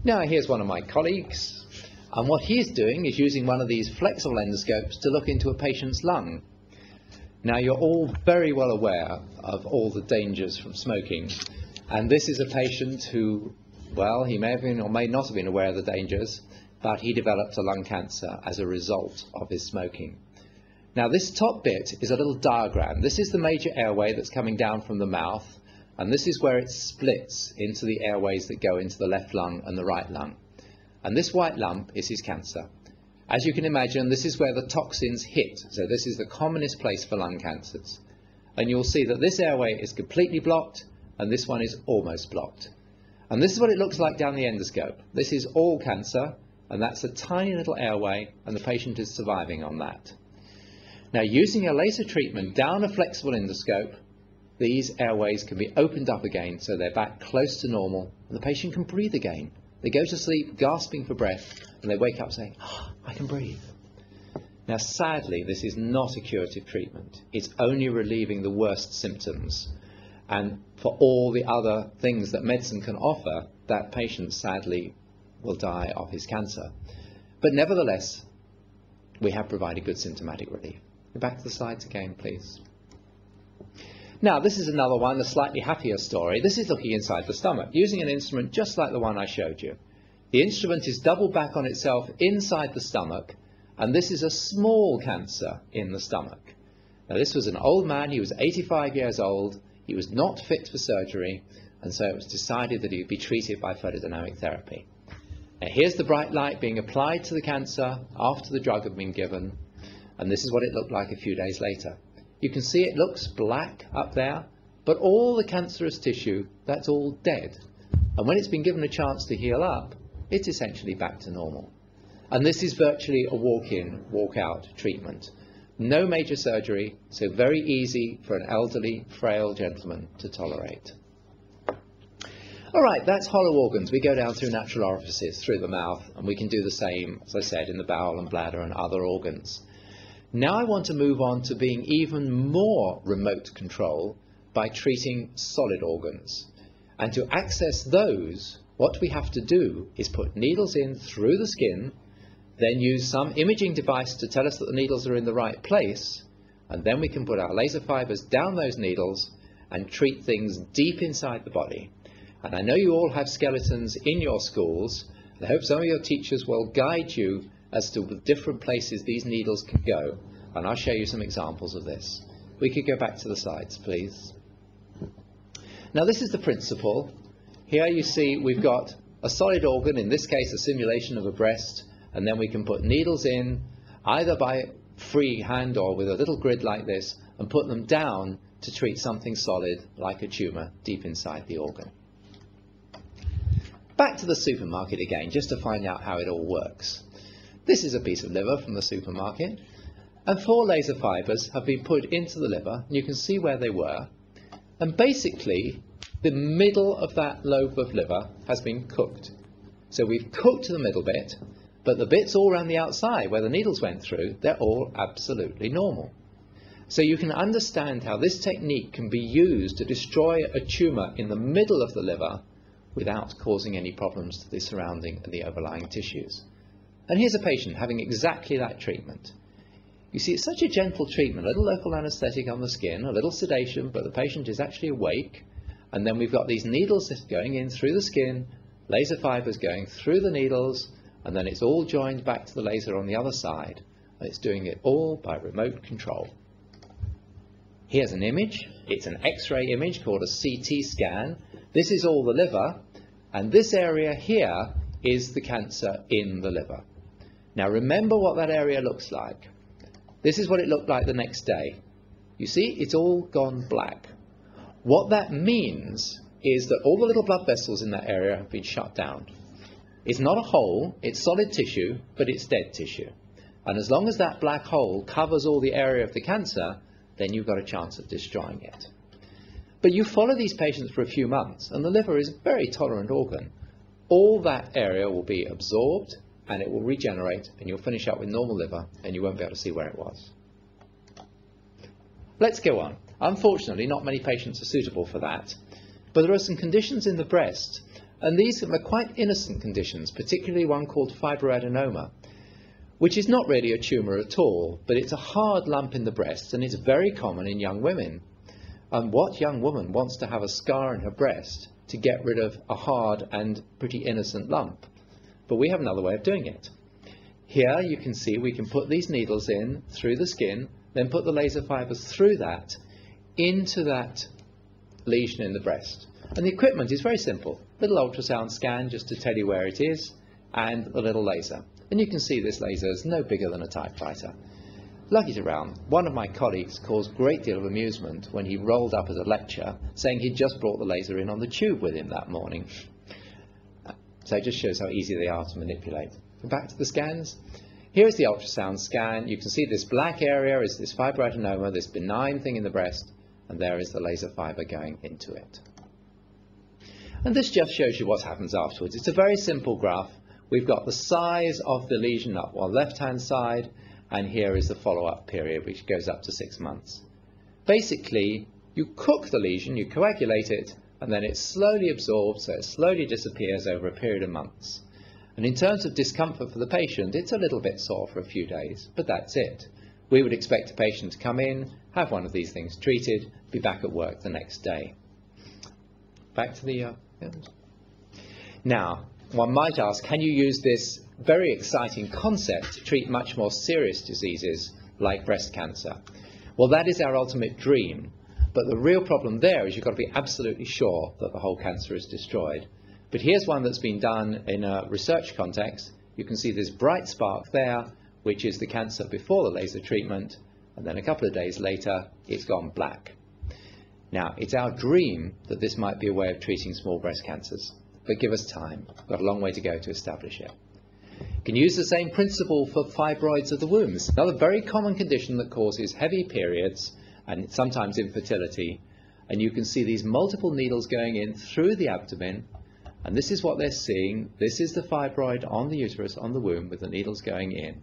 Now here's one of my colleagues, and what he's doing is using one of these flexible endoscopes to look into a patient's lung. Now you're all very well aware of all the dangers from smoking, and this is a patient who, well, he may have been or may not have been aware of the dangers, but he developed a lung cancer as a result of his smoking. Now this top bit is a little diagram. This is the major airway that's coming down from the mouth, and this is where it splits into the airways that go into the left lung and the right lung. And this white lump is his cancer. As you can imagine, this is where the toxins hit, so this is the commonest place for lung cancers. And you'll see that this airway is completely blocked, and this one is almost blocked. And this is what it looks like down the endoscope. This is all cancer, and that's a tiny little airway, and the patient is surviving on that. Now, using a laser treatment down a flexible endoscope, these airways can be opened up again so they're back close to normal, and the patient can breathe again. They go to sleep gasping for breath, and they wake up saying, "Oh, I can breathe." Now, sadly, this is not a curative treatment. It's only relieving the worst symptoms. And for all the other things that medicine can offer, that patient sadly will die of his cancer. But nevertheless, we have provided good symptomatic relief. Go back to the slides again, please. Now, this is another one, a slightly happier story. This is looking inside the stomach, using an instrument just like the one I showed you. The instrument is doubled back on itself inside the stomach, and this is a small cancer in the stomach. Now, this was an old man. He was 85 years old. He was not fit for surgery, and so it was decided that he would be treated by photodynamic therapy. Now, here's the bright light being applied to the cancer after the drug had been given, and this is what it looked like a few days later. You can see it looks black up there, but all the cancerous tissue, that's all dead. And when it's been given a chance to heal up, it's essentially back to normal. And this is virtually a walk-in, walk-out treatment. No major surgery, so very easy for an elderly, frail gentleman to tolerate. All right, that's hollow organs. We go down through natural orifices, through the mouth, and we can do the same, as I said, in the bowel and bladder and other organs. Now I want to move on to being even more remote control by treating solid organs. And to access those, what we have to do is put needles in through the skin, then use some imaging device to tell us that the needles are in the right place, and then we can put our laser fibers down those needles and treat things deep inside the body. And I know you all have skeletons in your schools, and I hope some of your teachers will guide you as to the different places these needles can go, and I'll show you some examples of this. We could go back to the slides, please. Now, this is the principle. Here you see we've got a solid organ, in this case a simulation of a breast, and then we can put needles in either by free hand or with a little grid like this and put them down to treat something solid like a tumour deep inside the organ. Back to the supermarket again, just to find out how it all works. This is a piece of liver from the supermarket, and 4 laser fibres have been put into the liver, and you can see where they were, and basically the middle of that lobe of liver has been cooked. So we've cooked the middle bit, but the bits all around the outside where the needles went through, they're all absolutely normal. So you can understand how this technique can be used to destroy a tumour in the middle of the liver without causing any problems to the surrounding and the overlying tissues. And here's a patient having exactly that treatment. You see, it's such a gentle treatment, a little local anaesthetic on the skin, a little sedation, but the patient is actually awake. And then we've got these needles going in through the skin, laser fibres going through the needles, and then it's all joined back to the laser on the other side. And it's doing it all by remote control. Here's an image. It's an X-ray image called a CT scan. This is all the liver, and this area here is the cancer in the liver. Now remember what that area looks like. This is what it looked like the next day. You see, it's all gone black. What that means is that all the little blood vessels in that area have been shut down. It's not a hole, it's solid tissue, but it's dead tissue. And as long as that black hole covers all the area of the cancer, then you've got a chance of destroying it. But you follow these patients for a few months, and the liver is a very tolerant organ. All that area will be absorbed, and it will regenerate, and you'll finish up with normal liver, and you won't be able to see where it was. Let's go on. Unfortunately, not many patients are suitable for that, but there are some conditions in the breast, and these are quite innocent conditions, particularly one called Fibroadenoma, which is not really a tumour at all, but it's a hard lump in the breast, and it's very common in young women. And what young woman wants to have a scar in her breast to get rid of a hard and pretty innocent lump? But we have another way of doing it. Here you can see we can put these needles in through the skin, then put the laser fibres through that into that lesion in the breast. And the equipment is very simple. Little ultrasound scan just to tell you where it is, and the little laser. And you can see this laser is no bigger than a typewriter. Lucky to round, one of my colleagues caused a great deal of amusement when he rolled up at a lecture saying he'd just brought the laser in on the tube with him that morning. So it just shows how easy they are to manipulate. Back to the scans. Here's the ultrasound scan. You can see this black area is this fibroadenoma, this benign thing in the breast, and there is the laser fibre going into it. And this just shows you what happens afterwards. It's a very simple graph. We've got the size of the lesion up on the left-hand side, and here is the follow-up period, which goes up to 6 months. Basically, you cook the lesion, you coagulate it, and then it's slowly absorbed, so it slowly disappears over a period of months. And in terms of discomfort for the patient, it's a little bit sore for a few days, but that's it. We would expect a patient to come in, have have one of these things treated, be back at work the next day. Back to the... Now, one might ask, can you use this very exciting concept to treat much more serious diseases like breast cancer? Well, that is our ultimate dream. But the real problem there is you've got to be absolutely sure that the whole cancer is destroyed. But here's one that's been done in a research context. You can see this bright spark there, which is the cancer before the laser treatment, and then a couple of days later, it's gone black. Now, it's our dream that this might be a way of treating small breast cancers, but give us time. We've got a long way to go to establish it. You can use the same principle for fibroids of the womb. It's another very common condition that causes heavy periods and sometimes infertility. And you can see these multiple needles going in through the abdomen. And this is what they're seeing. This is the fibroid on the uterus, on the womb, with the needles going in.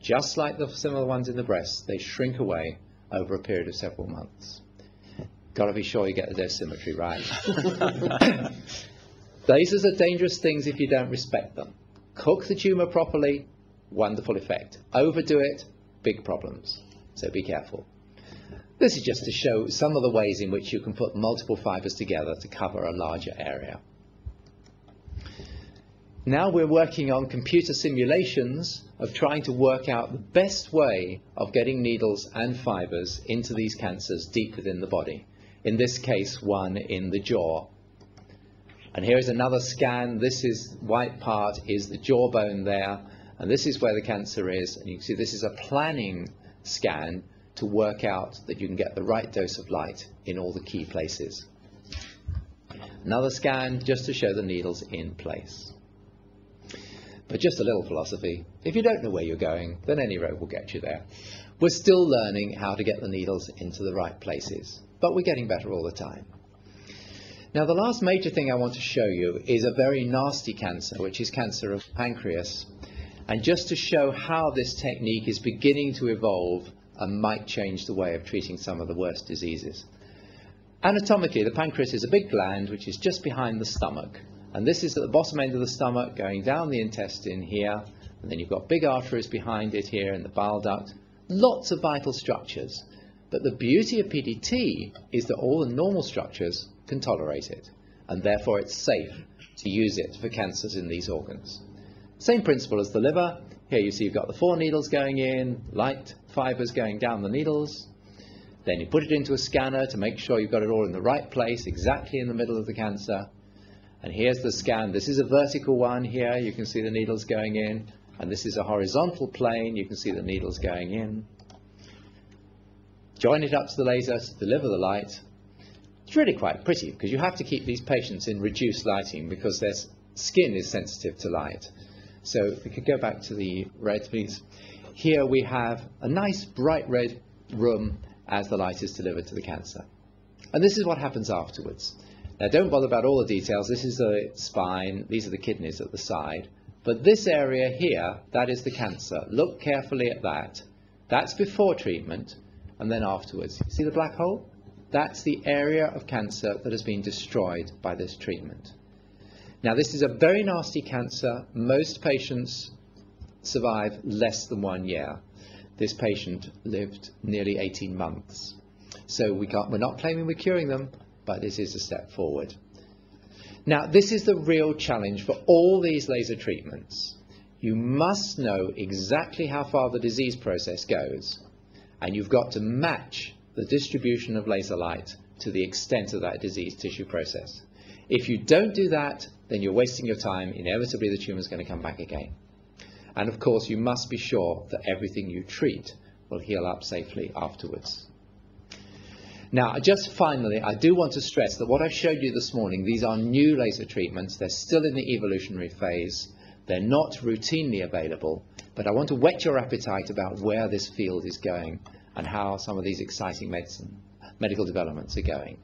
Just like the similar ones in the breast, they shrink away over a period of several months. Got to be sure you get the dosimetry right. Lasers are dangerous things if you don't respect them. Cook the tumour properly, wonderful effect. Overdo it, big problems. So be careful. This is just to show some of the ways in which you can put multiple fibres together to cover a larger area. Now we're working on computer simulations of trying to work out the best way of getting needles and fibres into these cancers deep within the body. In this case, one in the jaw. And here is another scan. This is white part is the jawbone there, and this is where the cancer is. And you can see this is a planning scan to work out that you can get the right dose of light in all the key places. Another scan just to show the needles in place. But just a little philosophy. If you don't know where you're going, then any road will get you there. We're still learning how to get the needles into the right places, but we're getting better all the time. Now, the last major thing I want to show you is a very nasty cancer, which is cancer of pancreas. And just to show how this technique is beginning to evolve and might change the way of treating some of the worst diseases. Anatomically, the pancreas is a big gland which is just behind the stomach. And this is at the bottom end of the stomach, going down the intestine here. And then you've got big arteries behind it here in the bile duct. Lots of vital structures. But the beauty of PDT is that all the normal structures can tolerate it. And therefore it's safe to use it for cancers in these organs. Same principle as the liver. Here you see you've got the 4 needles going in, light fibres going down the needles. Then you put it into a scanner to make sure you've got it all in the right place, exactly in the middle of the cancer. And here's the scan. This is a vertical one here. You can see the needles going in. And this is a horizontal plane. You can see the needles going in. Join it up to the laser to deliver the light. It's really quite pretty because you have to keep these patients in reduced lighting because their skin is sensitive to light. So if we could go back to the red, please. Here we have a nice bright red room as the light is delivered to the cancer. And this is what happens afterwards. Now, don't bother about all the details. This is the spine. These are the kidneys at the side. But this area here, that is the cancer. Look carefully at that. That's before treatment and then afterwards. See the black hole? That's the area of cancer that has been destroyed by this treatment. Now, this is a very nasty cancer. Most patients survive less than 1 year. This patient lived nearly 18 months. So we're not claiming we're curing them, but this is a step forward. Now, this is the real challenge for all these laser treatments. You must know exactly how far the disease process goes, and you've got to match the distribution of laser light to the extent of that disease tissue process. If you don't do that, then you're wasting your time. Inevitably, the tumour is going to come back again. And of course, you must be sure that everything you treat will heal up safely afterwards. Now, just finally, I do want to stress that what I showed you this morning, these are new laser treatments. They're still in the evolutionary phase. They're not routinely available. But I want to whet your appetite about where this field is going and how some of these exciting medical developments are going.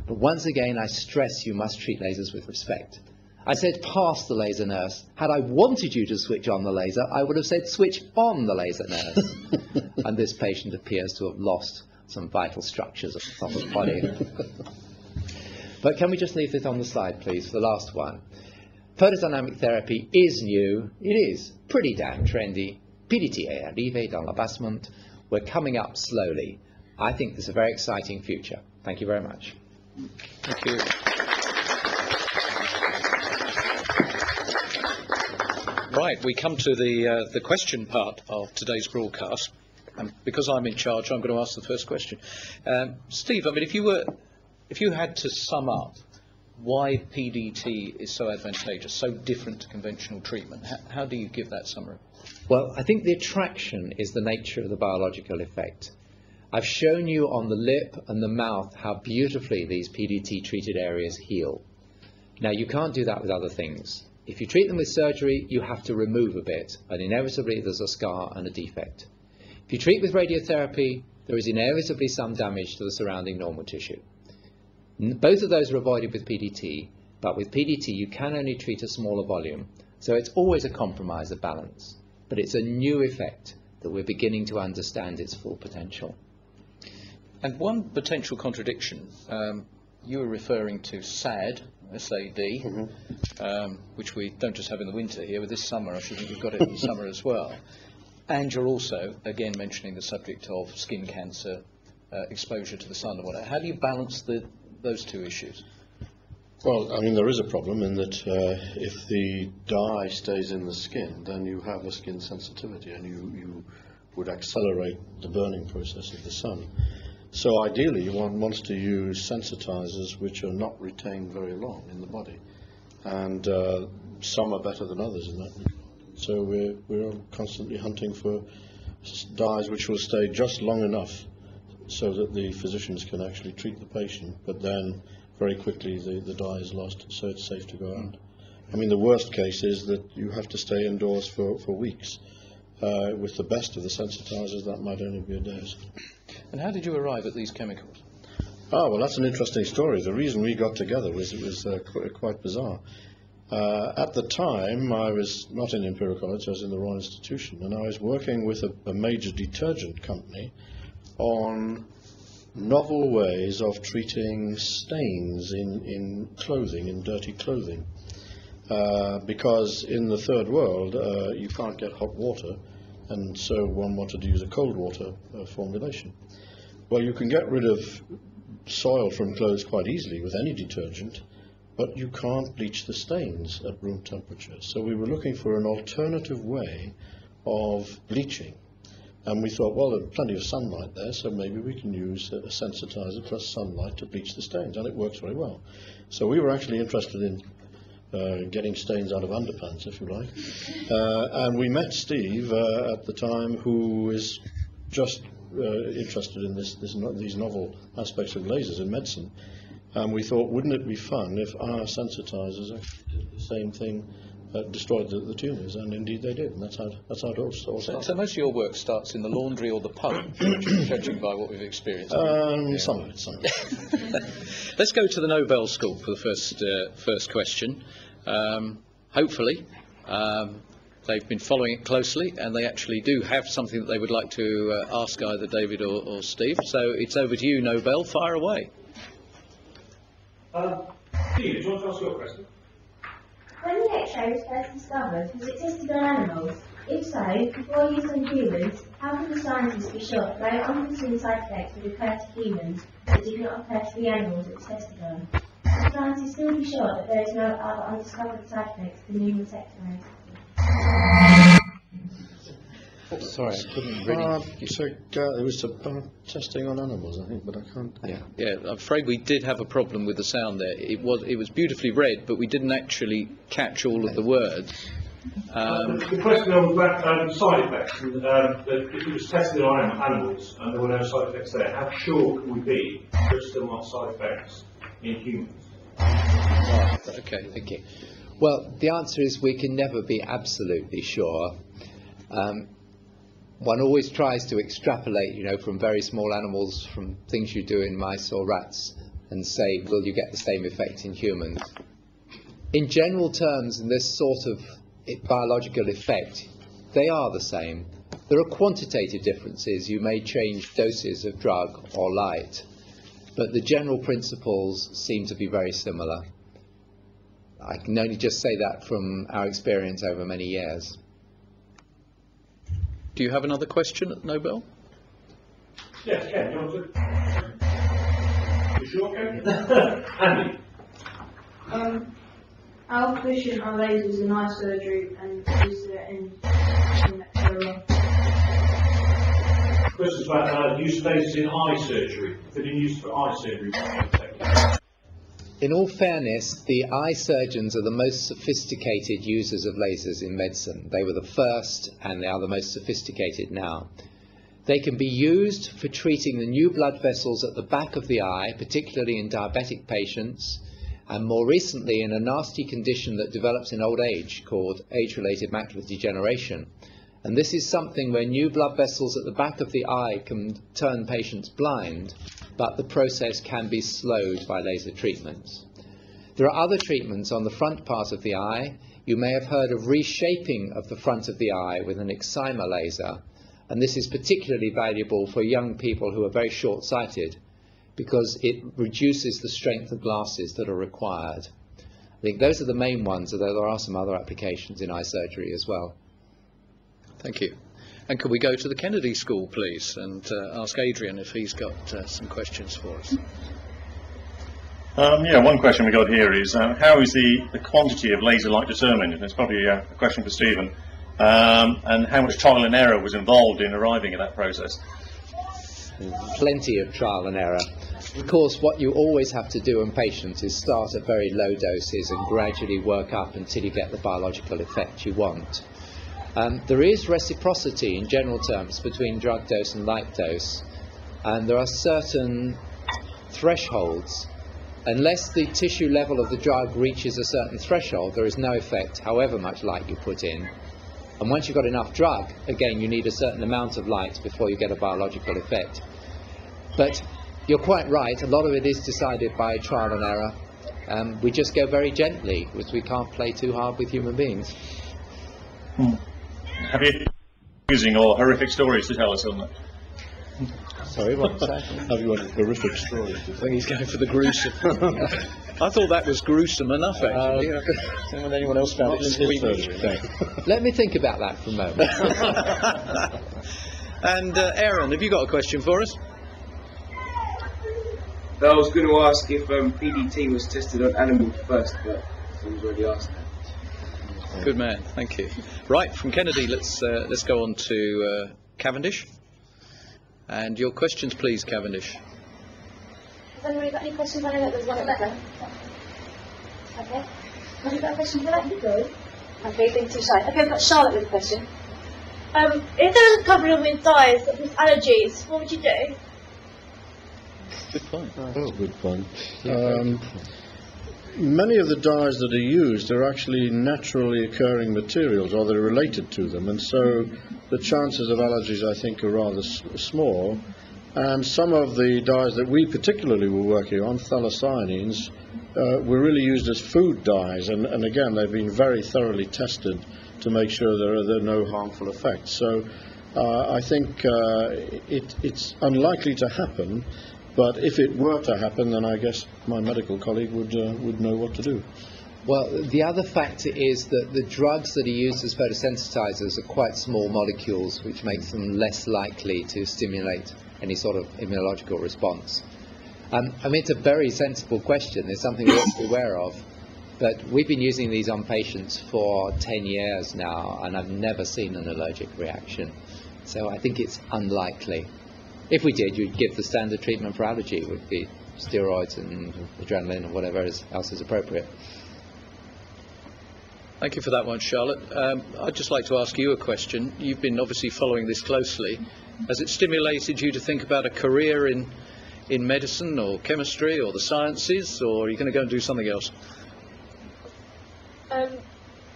But once again, I stress you must treat lasers with respect. I said, pass the laser nurse. Had I wanted you to switch on the laser, I would have said, switch on the laser nurse. And this patient appears to have lost some vital structures of the body. But can we just leave this on the slide, please, for the last one? Photodynamic therapy is new. It is pretty damn trendy. PDT arrive dans l'abassement. We're coming up slowly. I think there's a very exciting future. Thank you very much. Thank you. Right, we come to the question part of today's broadcast. And because I'm in charge, I'm going to ask the first question. Steve, I mean, if you had to sum up why PDT is so advantageous, so different to conventional treatment, how do you give that summary? Well, I think the attraction is the nature of the biological effect. I've shown you on the lip and the mouth how beautifully these PDT-treated areas heal. Now, you can't do that with other things. If you treat them with surgery, you have to remove a bit, and inevitably there's a scar and a defect. If you treat with radiotherapy, there is inevitably some damage to the surrounding normal tissue. Both of those are avoided with PDT, but with PDT you can only treat a smaller volume, so it's always a compromise of balance. But it's a new effect that we're beginning to understand its full potential. And one potential contradiction, you were referring to SAD, S-A-D, which we don't just have in the winter here, but this summer I should think we've got it in the summer as well. And you're also, again, mentioning the subject of skin cancer, exposure to the sun and whatever. How do you balance those two issues? Well, I mean, there is a problem in that if the dye stays in the skin, then you have a skin sensitivity and you would accelerate the burning process of the sun. So ideally, one wants to use sensitizers which are not retained very long in the body. And some are better than others in that regard. So we're constantly hunting for dyes which will stay just long enough so that the physicians can actually treat the patient, but then very quickly the dye is lost, so it's safe to go out. I mean, the worst case is that you have to stay indoors for weeks. With the best of the sensitizers, that might only be a day or so. And how did you arrive at these chemicals? Oh, well, that's an interesting story. The reason we got together was quite bizarre. At the time, I was not in Imperial College, I was in the Royal Institution, and I was working with a major detergent company on novel ways of treating stains in clothing, in dirty clothing. Because in the third world, you can't get hot water, and so one wanted to use a cold water formulation. Well, you can get rid of soil from clothes quite easily with any detergent, but you can't bleach the stains at room temperature. So we were looking for an alternative way of bleaching. And we thought, well, there's plenty of sunlight there, so maybe we can use a sensitizer plus sunlight to bleach the stains, and it works very well. So we were actually interested in getting stains out of underpants, if you like. And we met Steve at the time, who is just interested in these novel aspects of lasers in medicine. And we thought, wouldn't it be fun if our sensitizers actually did the same thing, destroyed the tumours, and indeed they did, and that's how it all started. So most of your work starts in the laundry or the pub, judging by what we've experienced. Some of it. Let's go to the Nobel School for the first question. Hopefully, they've been following it closely, and they actually do have something that they would like to ask either David or Steve. So it's over to you, Nobel. Fire away. Steve, do you want to ask your question? When the X-ray was first discovered, was it tested on animals? If so, before used on humans, how can the scientists be sure that no unforeseen side effects would occur to humans that did not occur to the animals it was tested on? Can scientists still be sure that there is no other undiscovered side effects than human sector? Sorry, I couldn't really... It was about testing on animals, I think, but I can't... Yeah, I'm afraid we did have a problem with the sound there. It was beautifully read, but we didn't actually catch all of the words. The question was about side effects, and that if it was tested on animals and there were no side effects there, how sure can we be there's still not side effects in humans? Right, okay, thank you. Well, the answer is we can never be absolutely sure. One always tries to extrapolate, from very small animals, from things you do in mice or rats, and say, will you get the same effect in humans? In general terms, in this sort of biological effect, they are the same. There are quantitative differences. You may change doses of drug or light, but the general principles seem to be very similar. I can only just say that from our experience over many years. Do you have another question at Nobel? Yes, Ken, you want to? You sure, Ken? Andy? How efficient are lasers in eye surgery, and is there any error? Questions about use of lasers in eye surgery. If they've been used for eye surgery. In all fairness, the eye surgeons are the most sophisticated users of lasers in medicine. They were the first, and they are the most sophisticated now. They can be used for treating the new blood vessels at the back of the eye, particularly in diabetic patients, and more recently in a nasty condition that develops in old age called age-related macular degeneration. And this is something where new blood vessels at the back of the eye can turn patients blind, but the process can be slowed by laser treatments. There are other treatments on the front part of the eye. You may have heard of reshaping of the front of the eye with an excimer laser, and this is particularly valuable for young people who are very short-sighted because it reduces the strength of glasses that are required. I think those are the main ones, although there are some other applications in eye surgery as well. Thank you. And could we go to the Kennedy School, please, and ask Adrian if he's got some questions for us? Yeah, one question we got here is how is the quantity of laser light determined? And it's probably a question for Steven. And how much trial and error was involved in arriving at that process? Plenty of trial and error. Of course, what you always have to do in patients is start at very low doses and gradually work up until you get the biological effect you want. There is reciprocity in general terms between drug dose and light dose, and there are certain thresholds. Unless the tissue level of the drug reaches a certain threshold, there is no effect, however much light you put in. And once you've got enough drug, again, you need a certain amount of light before you get a biological effect. But you're quite right, a lot of it is decided by trial and error. We just go very gently, because we can't play too hard with human beings. Have you amusing or horrific stories to tell us on that? Sorry, what was that? Have you a horrific story? I think he's going for the gruesome. I thought that was gruesome enough, actually. Has anyone else found it squeamish? Let me think about that for a moment. And Aaron, have you got a question for us? I was going to ask if PDT was tested on animals first, but someone's already asked that. Good man, thank you. Right, from Kennedy, let's go on to Cavendish. And your questions, please, Cavendish. Has anybody got any questions? I know that there's one at the back. Okay. Have you got a question for that? Okay, being too shy. Okay, I've got Charlotte with a question. If there was a problem with dyes that was allergies, what would you do? Good point. Oh, good point. Many of the dyes that are used are actually naturally occurring materials, or they're related to them, and so the chances of allergies, I think, are rather small. And some of the dyes that we particularly were working on, phthalocyanines, were really used as food dyes, and again, they've been very thoroughly tested to make sure there are no harmful effects. So I think it's unlikely to happen. But if it were to happen, then I guess my medical colleague would know what to do. Well, the other factor is that the drugs that are used as photosensitizers are quite small molecules, which makes them less likely to stimulate any sort of immunological response. I mean, it's a very sensible question. It's something we ought to be aware of. But we've been using these on patients for 10 years now, and I've never seen an allergic reaction. So I think it's unlikely. If we did, you'd give the standard treatment for allergy. It would be steroids and adrenaline and whatever else is appropriate. Thank you for that one, Charlotte. I'd just like to ask you a question. You've been obviously following this closely. Has it stimulated you to think about a career in medicine or chemistry or the sciences, or are you going to go and do something else?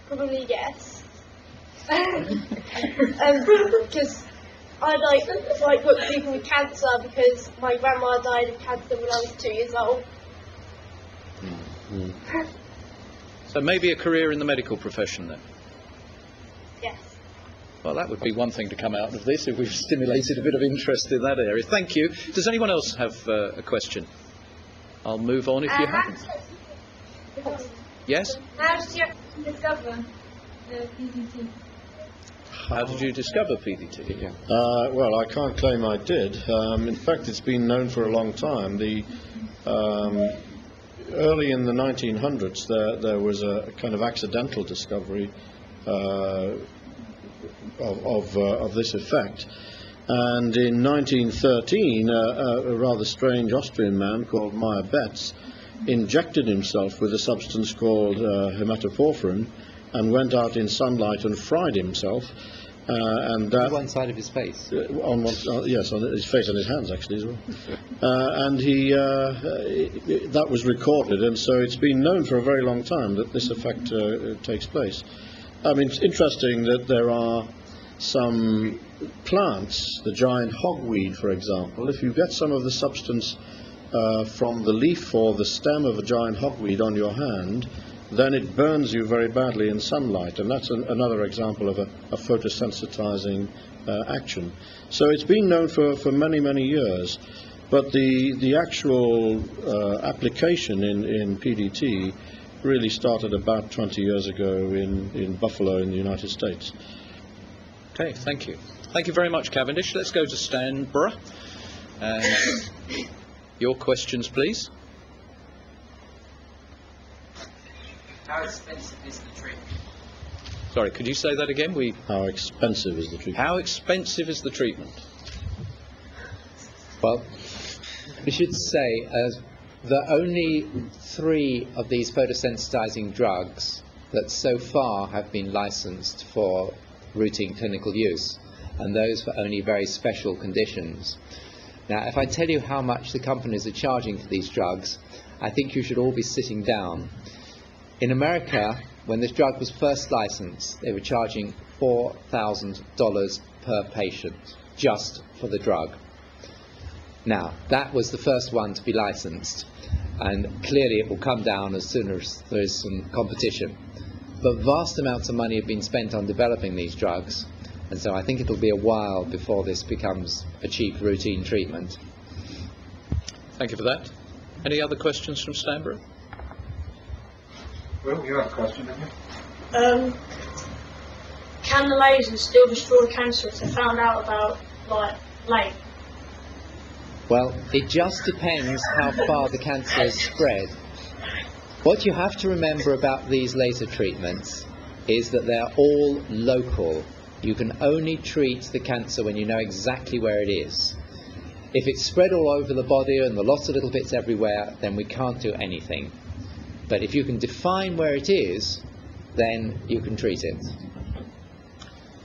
Probably yes. Because I like work with people with cancer because my grandma died of cancer when I was 2 years old. So maybe a career in the medical profession then? Yes. Well, that would be one thing to come out of this if we've stimulated a bit of interest in that area. Thank you. Does anyone else have a question? I'll move on if you haven't. Yes? How did you discover the PDT? How did you discover PDT? Well, I can't claim I did. In fact, it's been known for a long time. Early in the 1900s, there was a kind of accidental discovery of this effect. And in 1913, a rather strange Austrian man called Meyer Betz injected himself with a substance called hematoporphyrin and went out in sunlight and fried himself. And that, on one side of his face? Yes, on his face and his hands actually as well. And that was recorded, and so it's been known for a very long time that this effect takes place. I mean, it's interesting that there are some plants, the giant hogweed, for example. If you get some of the substance from the leaf or the stem of a giant hogweed on your hand, then it burns you very badly in sunlight, and that's another example of a photosensitizing action. So it's been known for many, many years, but the actual application in PDT really started about 20 years ago in Buffalo in the United States. Okay, thank you. Thank you very much, Cavendish. Let's go to Stanborough. And your questions, please. How expensive is the treatment? Sorry, could you say that again? How expensive is the treatment? How expensive is the treatment? Well, we should say that only 3 of these photosensitizing drugs that so far have been licensed for routine clinical use, and those for only very special conditions. Now, if I tell you how much the companies are charging for these drugs, I think you should all be sitting down. In America, when this drug was first licensed, they were charging $4,000 per patient just for the drug. Now, that was the first one to be licensed, and clearly it will come down as soon as there is some competition. But vast amounts of money have been spent on developing these drugs, and so I think it'll be a while before this becomes a cheap routine treatment. Thank you for that. Any other questions from Stanborough? Will, you have a question, haven't you? Can the lasers still destroy cancer if they're found out about, late? Well, it just depends how far the cancer has spread. What you have to remember about these laser treatments is that they're all local. You can only treat the cancer when you know exactly where it is. If it's spread all over the body and there are lots of little bits everywhere, then we can't do anything. But if you can define where it is, then you can treat it.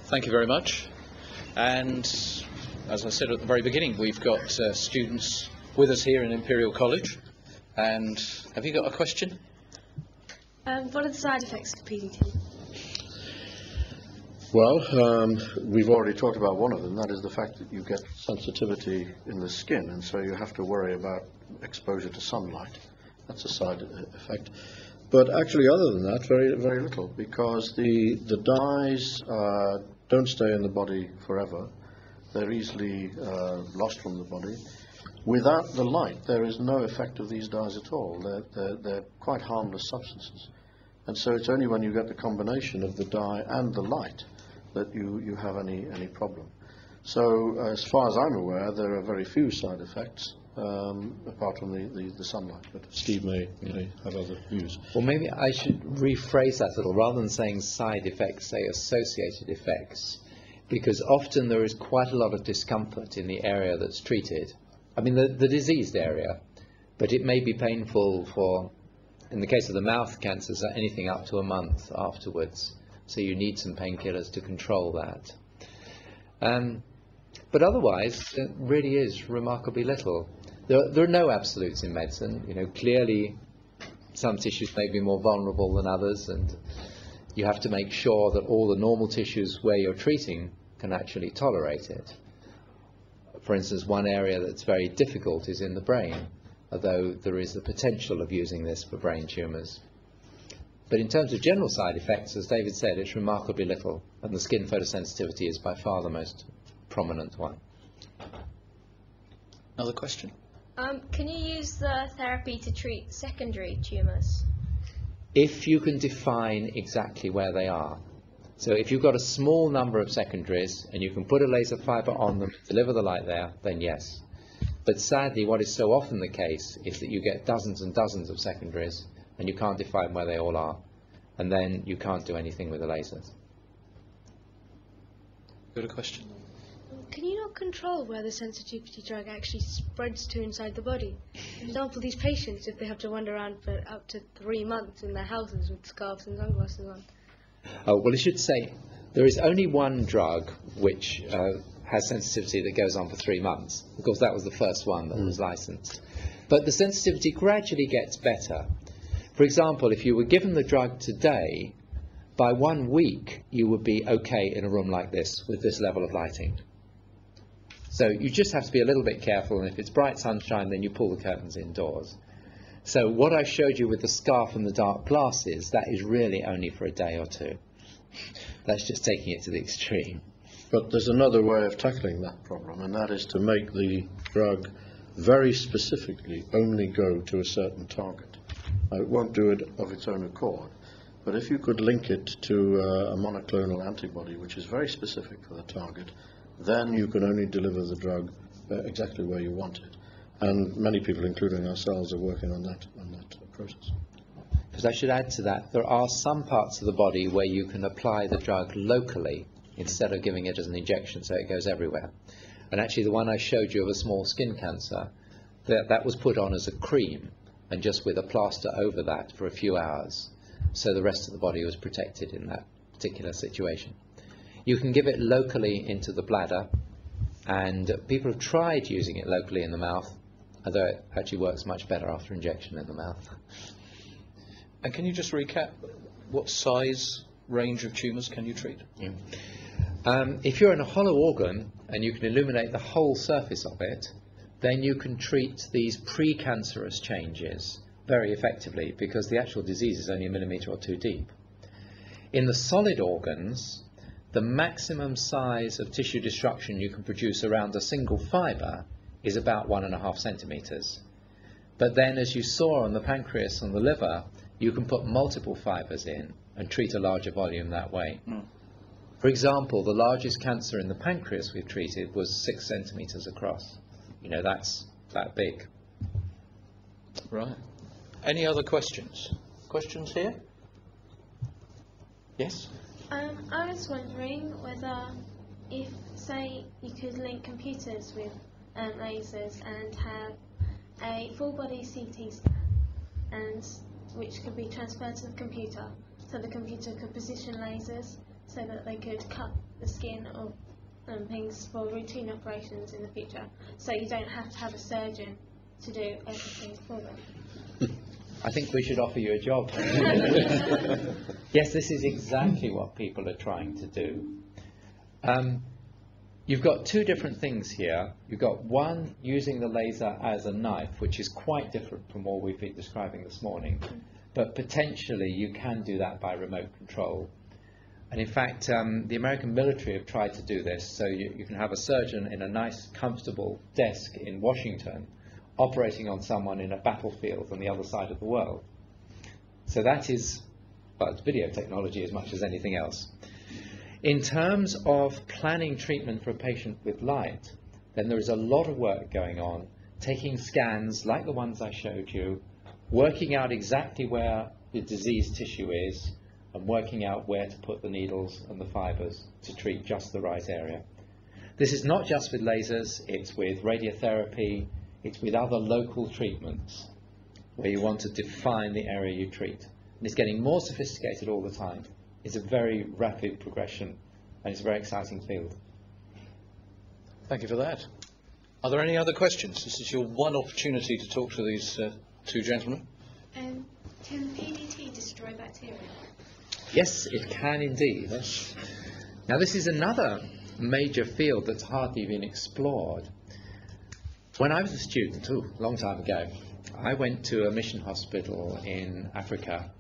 Thank you very much. And as I said at the very beginning, we've got students with us here in Imperial College. And have you got a question? What are the side effects of PDT? Well, we've already talked about one of them. That is the fact that you get sensitivity in the skin, and so you have to worry about exposure to sunlight. That's a side effect. But actually, other than that, very, very little, because the dyes don't stay in the body forever. They're easily lost from the body. Without the light, there is no effect of these dyes at all. They're quite harmless substances. And so it's only when you get the combination of the dye and the light that you have any problem. So as far as I'm aware, there are very few side effects, apart from the sunlight. But Steve may have other views. Well, maybe I should rephrase that a little. Rather than saying side effects, say associated effects. Because often there is quite a lot of discomfort in the area that's treated. I mean, the diseased area, but it may be painful for, in the case of the mouth cancers, anything up to a month afterwards. So you need some painkillers to control that. But otherwise, it really is remarkably little. There are no absolutes in medicine. Clearly, some tissues may be more vulnerable than others, and you have to make sure that all the normal tissues where you're treating can actually tolerate it. For instance, one area that's very difficult is in the brain, although there is the potential of using this for brain tumours. But in terms of general side effects, as David said, it's remarkably little, and the skin photosensitivity is by far the most prominent one. Another question? Can you use the therapy to treat secondary tumours? If you can define exactly where they are. So if you've got a small number of secondaries and you can put a laser fibre on them, deliver the light there, then yes. But sadly, what is so often the case is that you get dozens and dozens of secondaries and you can't define where they all are. And then you can't do anything with the lasers. Got a question? Can you not control where the sensitivity drug actually spreads to inside the body? For example, these patients, if they have to wander around for up to 3 months in their houses with scarves and sunglasses on. Oh, well, I should say there is only one drug which has sensitivity that goes on for 3 months. Of course, that was the first one that was licensed. But the sensitivity gradually gets better. For example, if you were given the drug today, by 1 week you would be okay in a room like this with this level of lighting. So you just have to be a little bit careful, and if it's bright sunshine, then you pull the curtains indoors. So what I showed you with the scarf and the dark glasses, that is really only for a day or two. That's just taking it to the extreme. But there's another way of tackling that problem, and that is to make the drug very specifically only go to a certain target. Now, it won't do it of its own accord, but if you could link it to a monoclonal antibody, which is very specific for the target, then you can only deliver the drug exactly where you want it. And many people, including ourselves, are working on that process. Because I should add to that, there are some parts of the body where you can apply the drug locally instead of giving it as an injection, so it goes everywhere. And actually the one I showed you of a small skin cancer, that was put on as a cream and just with a plaster over that for a few hours, so the rest of the body was protected in that particular situation. You can give it locally into the bladder, and people have tried using it locally in the mouth, although it actually works much better after injection in the mouth. And can you just recap what size range of tumours can you treat? Yeah. If you're in a hollow organ and you can illuminate the whole surface of it, then you can treat these precancerous changes very effectively, because the actual disease is only 1 millimetre or 2 deep. In the solid organs, the maximum size of tissue destruction you can produce around a single fibre is about 1.5 centimetres. But then, as you saw on the pancreas and the liver, you can put multiple fibres in and treat a larger volume that way. For example, the largest cancer in the pancreas we've treated was 6 centimetres across. You know, that's that big. Right. Any other questions? Questions here? Yes? I was wondering whether, if, say, you could link computers with lasers and have a full-body CT scan, and which could be transferred to the computer, so the computer could position lasers so that they could cut the skin of things for routine operations in the future, so you don't have to have a surgeon to do everything for them. I think we should offer you a job. Yes, this is exactly what people are trying to do. You've got two different things here. You've got one using the laser as a knife, which is quite different from what we've been describing this morning. But potentially you can do that by remote control. And in fact, the American military have tried to do this. So you can have a surgeon in a nice, comfortable desk in Washington operating on someone in a battlefield on the other side of the world. So that is, well, it's video technology as much as anything else. In terms of planning treatment for a patient with light, then there is a lot of work going on, taking scans like the ones I showed you, working out exactly where the diseased tissue is, and working out where to put the needles and the fibres to treat just the right area. This is not just with lasers, it's with radiotherapy, it's with other local treatments where you want to define the area you treat. And it's getting more sophisticated all the time. It's a very rapid progression, and it's a very exciting field. Thank you for that. Are there any other questions? This is your one opportunity to talk to these two gentlemen. Can PDT destroy bacteria? Yes, it can indeed. Now, this is another major field that's hardly been explored. When I was a student, a long time ago, I went to a mission hospital in Africa,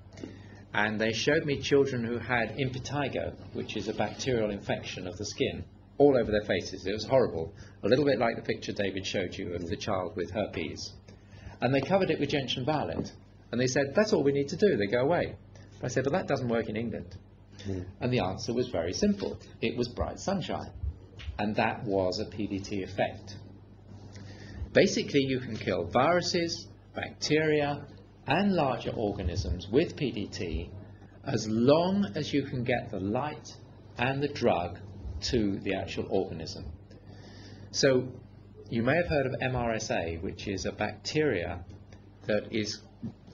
and they showed me children who had impetigo, which is a bacterial infection of the skin, all over their faces. It was horrible, a little bit like the picture David showed you of the child with herpes. And they covered it with gentian violet, and they said, that's all we need to do, they go away. But I said, well, that doesn't work in England. And the answer was very simple. It was bright sunshine. And that was a PDT effect. Basically, you can kill viruses, bacteria, and larger organisms with PDT as long as you can get the light and the drug to the actual organism. So you may have heard of MRSA, which is a bacteria that is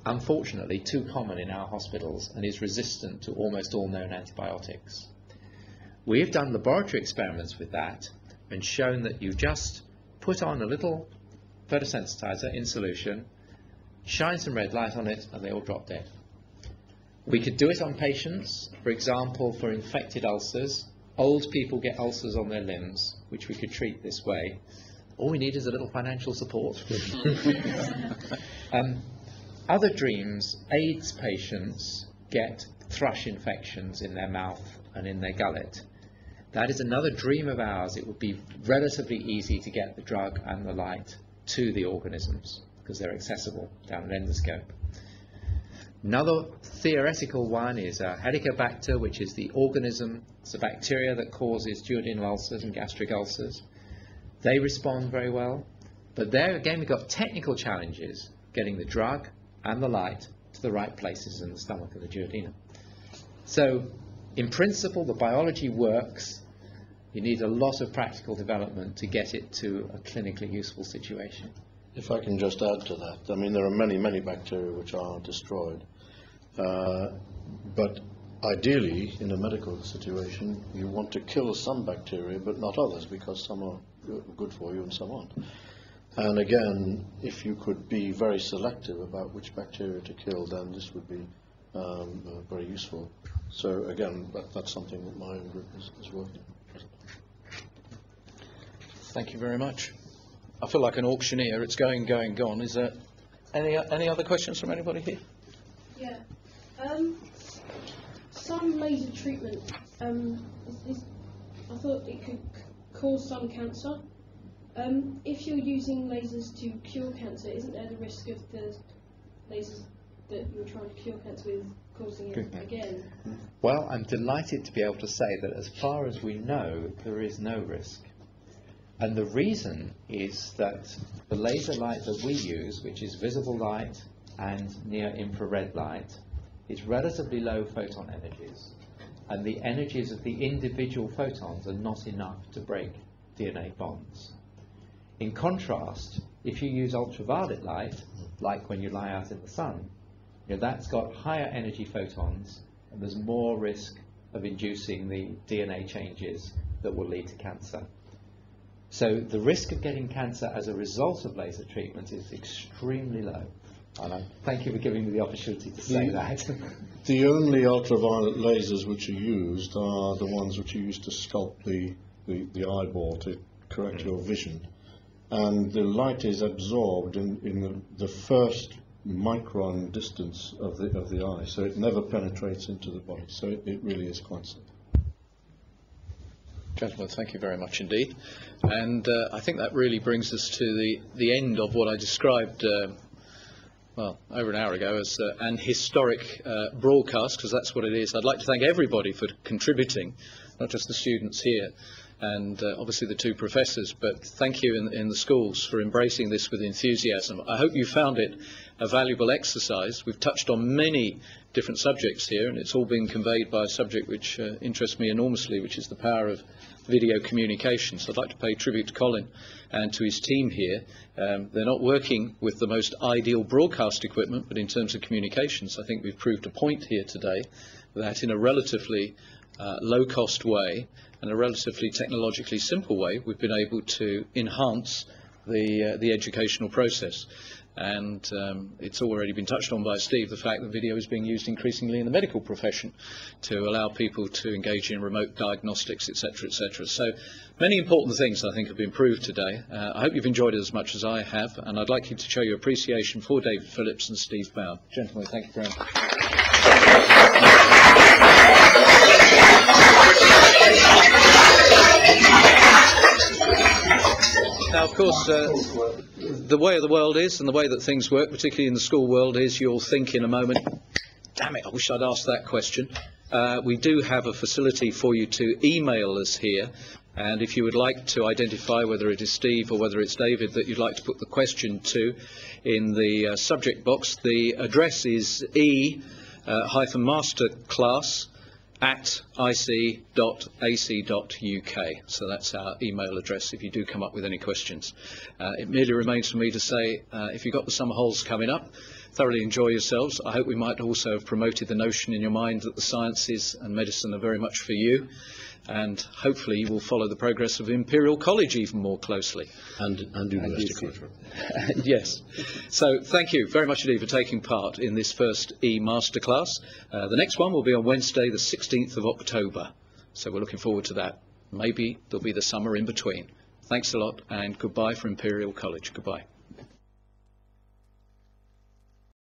unfortunately too common in our hospitals and is resistant to almost all known antibiotics. We have done laboratory experiments with that and shown that you just put on a little photosensitizer in solution, shine some red light on it, and they all drop dead. We could do it on patients, for example, for infected ulcers. Old people get ulcers on their limbs, which we could treat this way. All we need is a little financial support. Other dreams, AIDS patients get thrush infections in their mouth and in their gullet. That is another dream of ours. It would be relatively easy to get the drug and the light to the organisms because they're accessible down an endoscope. Another theoretical one is Helicobacter, which is the organism, it's a bacteria that causes duodenal ulcers and gastric ulcers. They respond very well, but there again we've got technical challenges getting the drug and the light to the right places in the stomach and the duodenum. So in principle the biology works. You need a lot of practical development to get it to a clinically useful situation. If I can just add to that, I mean there are many bacteria which are destroyed, but ideally in a medical situation you want to kill some bacteria but not others because some are good for you and some aren't. And again, if you could be very selective about which bacteria to kill, then this would be very useful. So again, that's something that my own group is working on. Thank you very much. I feel like an auctioneer. It's going, gone. Is there any other questions from anybody here? Yeah. Some laser treatment, I thought it could cause some cancer. If you're using lasers to cure cancer, isn't there the risk of the lasers that you're trying to cure cancer with causing it again? Well, I'm delighted to be able to say that as far as we know, there is no risk. And the reason is that the laser light that we use, which is visible light and near-infrared light, is relatively low photon energies. And the energies of the individual photons are not enough to break DNA bonds. In contrast, if you use ultraviolet light, like when you lie out in the sun, that's got higher energy photons and there's more risk of inducing the DNA changes that will lead to cancer. So the risk of getting cancer as a result of laser treatment is extremely low. And I thank you for giving me the opportunity to say that. The only ultraviolet lasers which are used are the ones which are used to sculpt the eyeball to correct your vision. And the light is absorbed in the first micron distance of the eye, so it never penetrates into the body. So it really is quite simple. Gentlemen, thank you very much indeed. And I think that really brings us to the end of what I described well, over an hour ago as an historic broadcast, because that's what it is. I'd like to thank everybody for contributing, not just the students here and obviously the two professors, but thank you in the schools for embracing this with enthusiasm. I hope you found it a valuable exercise. We've touched on many different subjects here, and it's all been conveyed by a subject which interests me enormously, which is the power of video communication. So I'd like to pay tribute to Colin and to his team here. They're not working with the most ideal broadcast equipment, but in terms of communications, I think we've proved a point here today that in a relatively low-cost way and a relatively technologically simple way, we've been able to enhance the educational process. And it's already been touched on by Steve, the fact that video is being used increasingly in the medical profession to allow people to engage in remote diagnostics, etc., etc. So many important things, I think, have been proved today. I hope you've enjoyed it as much as I have, and I'd like you to show your appreciation for David Phillips and Steve Bown. Gentlemen, thank you very much. Now, of course, the way of the world is, and the way that things work, particularly in the school world, is you'll think in a moment, damn it, I wish I'd asked that question. we do have a facility for you to email us here, and if you would like to identify whether it is Steve or whether it's David that you'd like to put the question to in the subject box, the address is e-masterclass@ic.ac.uk. So that's our email address if you do come up with any questions. It merely remains for me to say, if you've got the summer holes coming up, thoroughly enjoy yourselves. I hope we might also have promoted the notion in your mind that the sciences and medicine are very much for you, and hopefully you will follow the progress of Imperial College even more closely. And University College. Yes. So thank you very much indeed for taking part in this first e-masterclass. The next one will be on Wednesday the 16th of October. So we're looking forward to that. Maybe there'll be the summer in between. Thanks a lot, and goodbye from Imperial College. Goodbye.